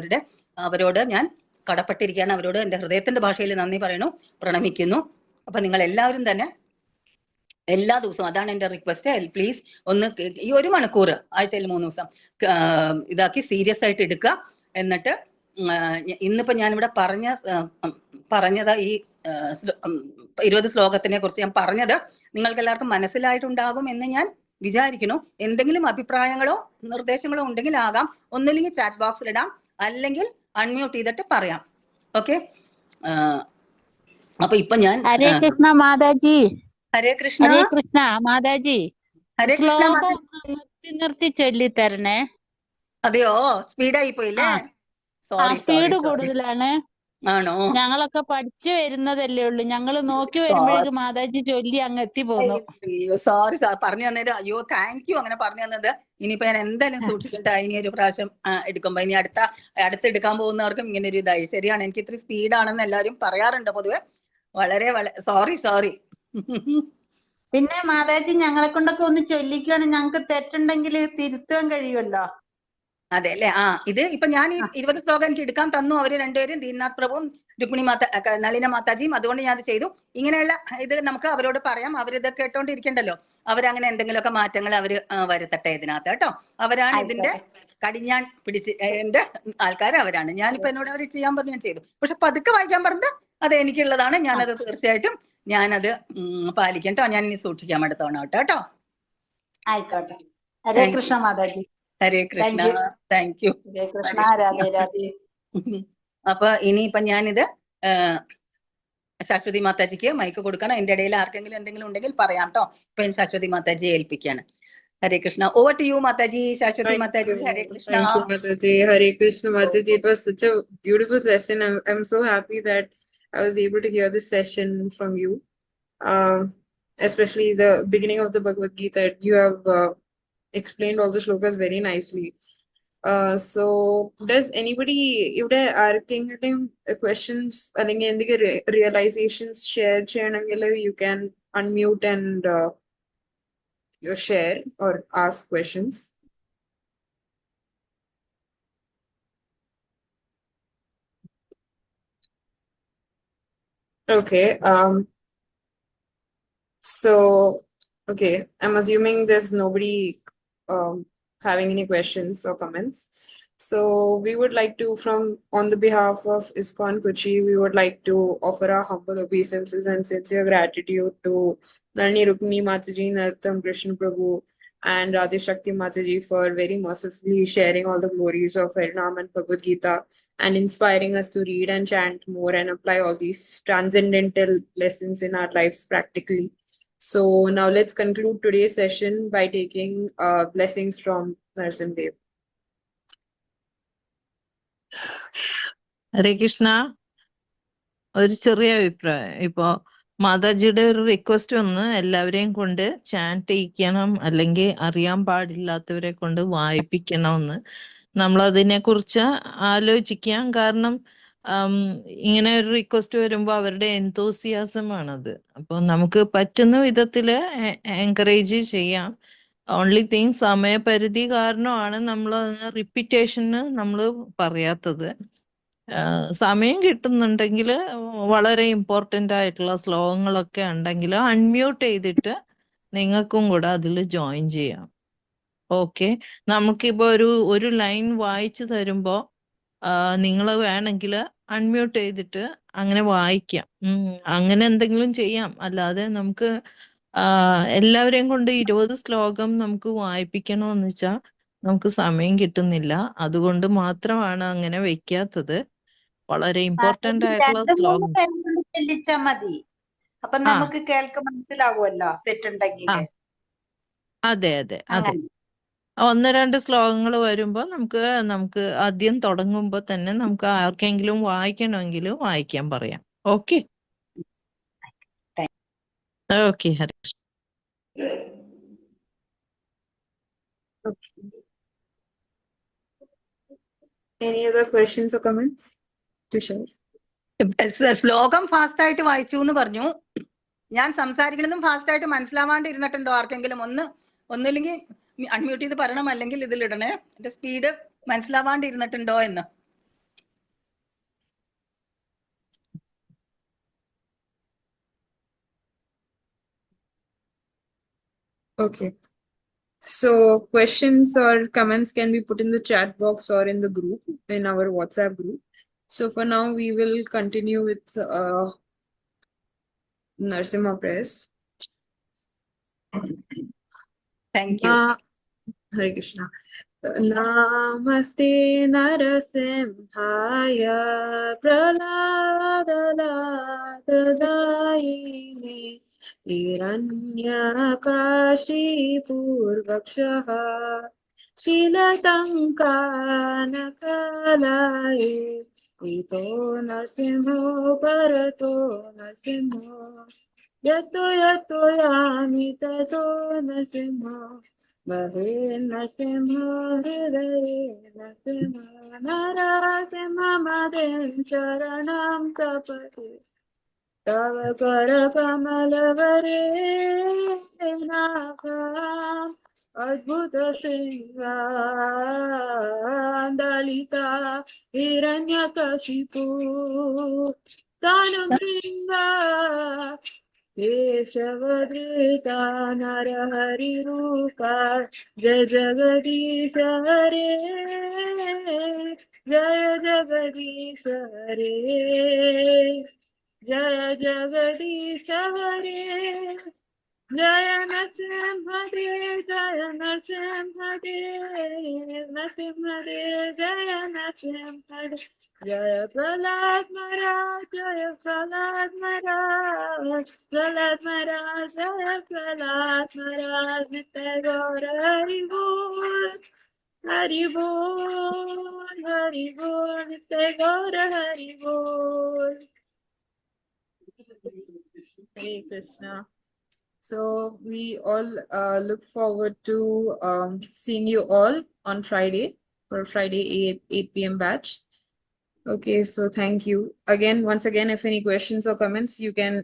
അവരോട് ഞാൻ കടപ്പെട്ടിരിക്കുകയാണ്. അവരോട് എൻ്റെ ഹൃദയത്തിന്റെ ഭാഷയിൽ നന്ദി പറയുന്നു, പ്രണമിക്കുന്നു. അപ്പൊ നിങ്ങൾ എല്ലാവരും തന്നെ എല്ലാ ദിവസവും, അതാണ് എൻ്റെ റിക്വസ്റ്റ്, പ്ലീസ് ഒന്ന് ഈ 1 മണിക്കൂർ ആഴ്ചയിൽ 3 ദിവസം ഇതാക്കി സീരിയസ് ആയിട്ട് എടുക്കുക. എന്നിട്ട് ഇന്നിപ്പോ ഞാനിവിടെ പറഞ്ഞതാ ഈ 20 ശ്ലോകത്തിനെ കുറിച്ച് ഞാൻ പറഞ്ഞത് നിങ്ങൾക്ക് എല്ലാവർക്കും മനസ്സിലായിട്ടുണ്ടാകും എന്ന് ഞാൻ വിചാരിക്കുന്നു. എന്തെങ്കിലും അഭിപ്രായങ്ങളോ നിർദ്ദേശങ്ങളോ ഉണ്ടെങ്കിൽ ആകാം, ഒന്നില്ലെങ്കിൽ ചാറ്റ് ബോക്സിൽ ഇടാം, അല്ലെങ്കിൽ അൺമ്യൂട്ട് ചെയ്തിട്ട് പറയാം. ഓക്കെ, അപ്പൊ ഇപ്പൊ ഞാൻ ഹരേ കൃഷ്ണ മാതാജി. ഹരേ കൃഷ്ണ. ഹരേ കൃഷ്ണ മാതാജി. ഹരേ കൃഷ്ണ ശ്ലോകം നിർത്തി ചൊല്ലിത്തരണേ. അതെയോ, സ്പീഡായി പോയില്ലേ? സോറി സ്പീഡ് കൂടുതലാണ്. ആണോ? ഞങ്ങളൊക്കെ പഠിച്ചു വരുന്നതല്ലേ ഉള്ളൂ. ഞങ്ങള് നോക്കി വരുമ്പോഴേക്ക് മാതാജി ചൊല്ലി അങ്ങ് എത്തി പോന്നു. അയ്യോ സോറി സാർ, പറഞ്ഞു തന്നത്. അയ്യോ താങ്ക് യു അങ്ങനെ പറഞ്ഞു തന്നത്. ഇനിയിപ്പോ ഞാൻ എന്തായാലും സൂക്ഷിക്കട്ടെ. ഇനി ഒരു പ്രാവശ്യം എടുക്കുമ്പോ ഇനി അടുത്തെടുക്കാൻ പോകുന്നവർക്കും ഇങ്ങനെ ഒരു ഇതായി. ശരിയാണ്, എനിക്ക് ഇത്തിരി സ്പീഡാണെന്ന് എല്ലാവരും പറയാറുണ്ട് പൊതുവെ. വളരെ സോറി. പിന്നെ മാതാജി ഞങ്ങളെ കൊണ്ടൊക്കെ ഒന്ന് ചൊല്ലിക്കുകയാണെങ്കിൽ ഞങ്ങൾക്ക് തെറ്റുണ്ടെങ്കിൽ തിരുത്താൻ കഴിയുമല്ലോ. അതെ അല്ലെ? ഇത് ഇപ്പൊ ഞാൻ ഈ 20 ശ്ലോകം എനിക്ക് എടുക്കാൻ തന്നു അവര് രണ്ടുപേരും, ദീൻനാഥ് പ്രഭുവും രുക്മിണി നളിന മാതാജിയും. അതുകൊണ്ട് ഞാൻ അത് ചെയ്തു. ഇങ്ങനെയുള്ള ഇത് നമുക്ക് അവരോട് പറയാം. അവരിത് കേട്ടോണ്ടിരിക്കണ്ടല്ലോ. അവരങ്ങനെ എന്തെങ്കിലുമൊക്കെ മാറ്റങ്ങൾ അവര് വരുത്തട്ടെ ഇതിനകത്ത് കേട്ടോ. അവരാണ് ഇതിന്റെ കടിഞ്ഞാൻ പിടിച്ച് എന്റെ ആൾക്കാർ അവരാണ്. ഞാനിപ്പോ എന്നോട് അവർ ചെയ്യാൻ പറഞ്ഞു, ഞാൻ ചെയ്തു. പക്ഷെ പതുക്കെ വായിക്കാൻ പറഞ്ഞത് അത് എനിക്കുള്ളതാണ്. ഞാനത് തീർച്ചയായിട്ടും ഞാനത് പാലിക്കാം കേട്ടോ. ഞാൻ ഇനി സൂക്ഷിക്കാം അടുത്ത തവണ കേട്ടോ. ആയിക്കോട്ടെ. ഹരേ കൃഷ്ണ മാതാജി. ഹരേ കൃഷ്ണ. Thank you. ഹരേ കൃഷ്ണ. രാധേ രാധേ. അപ്പൊ ഇനിയിപ്പൊ ഞാനിത് ശാശ്വതി മാതാജിക്ക് മൈക്ക് കൊടുക്കണം. എന്റെ ഇടയിൽ ആർക്കെങ്കിലും എന്തെങ്കിലും ഉണ്ടെങ്കിൽ പറയാം കേട്ടോ. ഇപ്പൊ ഞാൻ ശാശ്വതി മാതാജിയെ ഏൽപ്പിക്കാണ്. Hare Krishna. Over to you Mataji. Shashwati Mataji. Hare Krishna. Thank you, Mataji. Hare Krishna, Mataji. It was such a beautiful session. I'm so happy that I was able to hear this session from you. Especially the beginning of the Bhagavad Gita. You have explained all the shlokas very nicely. So does anybody, ഇവിടെ ആർക്കെങ്കിലും questions അല്ലെങ്കിൽ എന്തെങ്കിലും realizations share ചെയ്യണമെങ്കിൽ you can unmute and you share or ask questions. Okay. So okay, I'm assuming there's nobody having any questions or comments. So we would like to, on the behalf of ISKCON Kochi, we would like to offer our humble obeisances and sincere gratitude to Nalini Rukmini Mataji, Narottam Krishna Prabhu, and Radhe Shakti Mataji for very mercifully sharing all the glories of Harinam and Bhagavad Gita and inspiring us to read and chant more and apply all these transcendental lessons in our lives practically. So now let's conclude today's session by taking blessings from Narasimhadev. ഹരേ കൃഷ്ണ. ഒരു ചെറിയ അഭിപ്രായം. ഇപ്പോ മാതാജിയുടെ ഒരു request ഒന്ന് എല്ലാവരെയും കൊണ്ട് chant ചെയ്യിക്കണം, അല്ലെങ്കിൽ അറിയാൻ പാടില്ലാത്തവരെ കൊണ്ട് വായിപ്പിക്കണമെന്ന്. നമ്മൾ അതിനെ കുറിച്ച് ആലോചിക്കാം. കാരണം ഇങ്ങനെ ഒരു റിക്വസ്റ്റ് വരുമ്പോൾ അവരുടെ എൻതൂസിയാസമാണത്. അപ്പൊ നമുക്ക് പറ്റുന്ന വിധത്തില് എൻകറേജ് ചെയ്യാം. ഓൺലി തിങ് സമയപരിധി കാരണമാണ് നമ്മൾ റിപ്പീറ്റേഷന് നമ്മൾ പറയാത്തത്. സമയം കിട്ടുന്നുണ്ടെങ്കിൽ വളരെ ഇമ്പോർട്ടൻ്റ് ആയിട്ടുള്ള ശ്ലോകങ്ങളൊക്കെ ഉണ്ടെങ്കിൽ അൺമ്യൂട്ട് ചെയ്തിട്ട് നിങ്ങൾക്കും കൂടെ അതിൽ ജോയിൻ ചെയ്യാം. ഓക്കെ, നമുക്കിപ്പോ ഒരു ലൈൻ വായിച്ചു തരുമ്പോ നിങ്ങൾ വേണമെങ്കിൽ അൺമ്യൂട്ട് ചെയ്തിട്ട് അങ്ങനെ വായിക്കാം. അങ്ങനെ എന്തെങ്കിലും ചെയ്യാം. അല്ലാതെ നമുക്ക് എല്ലാവരെയും കൊണ്ട് 20 ശ്ലോകം നമുക്ക് വായിപ്പിക്കണമെന്ന് വെച്ചാൽ നമുക്ക് സമയം കിട്ടുന്നില്ല. അതുകൊണ്ട് മാത്രമാണ് അങ്ങനെ വെക്കാത്തത്. വളരെ ഇമ്പോർട്ടന്റ് ആയിട്ടുള്ള ശ്ലോകം ചൊല്ലിച്ചാ മതി. അപ്പൊ നമുക്ക് കേൾക്കാൻ മനസ്സിലാവുമല്ലോ തെറ്റുണ്ടെങ്കിൽ. അതെ. 1-2 ശ്ലോകങ്ങൾ വരുമ്പോ നമുക്ക് ആദ്യം തുടങ്ങുമ്പോ തന്നെ നമുക്ക് ആർക്കെങ്കിലും വായിക്കണമെങ്കിൽ വായിക്കാൻ പറയാം. Okay. Hare Krishna. Any other questions or comments to share? ശ്ലോകം ഫാസ്റ്റ് ആയിട്ട് വായിച്ചു എന്ന് പറഞ്ഞു. ഞാൻ സംസാരിക്കുന്നതും ഫാസ്റ്റ് ആയിട്ട് മനസ്സിലാവാണ്ട് ഇരുന്നിട്ടുണ്ടോ ആർക്കെങ്കിലും? ഒന്നില്ലെങ്കിൽ അൺമ്യൂട്ട് ചെയ്ത് പറയണം, അല്ലെങ്കിൽ ഇതിലിടണേ. എന്റെ സ്പീഡ് മനസ്സിലാവാണ്ട് ഇരുന്നിട്ടുണ്ടോ എന്ന്. Okay. So questions or comments can be put in the chat box or in the group, in our WhatsApp group. So for now, we will continue with Narsimha Press. Thank you. Hare Krishna. Namaste Narasimhaya Praladadayine Hiranyakashi Purvakshaha Shilatankanakalaye Ito Narsimho Parato Narsimho Yato Yato Yami Tato Narsimho Mahe Narsimha Hridaye Narsimha Narasimha Madhin Sharanam Tapate Tava Karakamalavare Nakam Adbhuta Shringa Dalita Hiranyakashipu Tanam Shringa Keshavadrita Narahari Rupa Jai Jagadish Hare Jai Jagadish Hare Jaya Jagadish Hare Jaya Narsimha Dev Jaya Narsimha Dev Narsimha Dev Jaya Narsimha Dev Jaya Prahlad Maharaj Jaya Prahlad Maharaj Prahlad Maharaj Jaya Prahlad Maharaj Nitya Gaura Hari Bol Hari Bol Hari Bol Nitya Gaura Hari Bol. Hare Krishna. So we all look forward to seeing you all on Friday for Friday 8 p.m. batch. Okay, so thank you. Once again, if any questions or comments, you can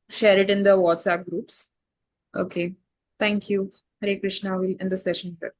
share it in the WhatsApp groups. Okay, thank you. Hare Krishna. We'll end the session here.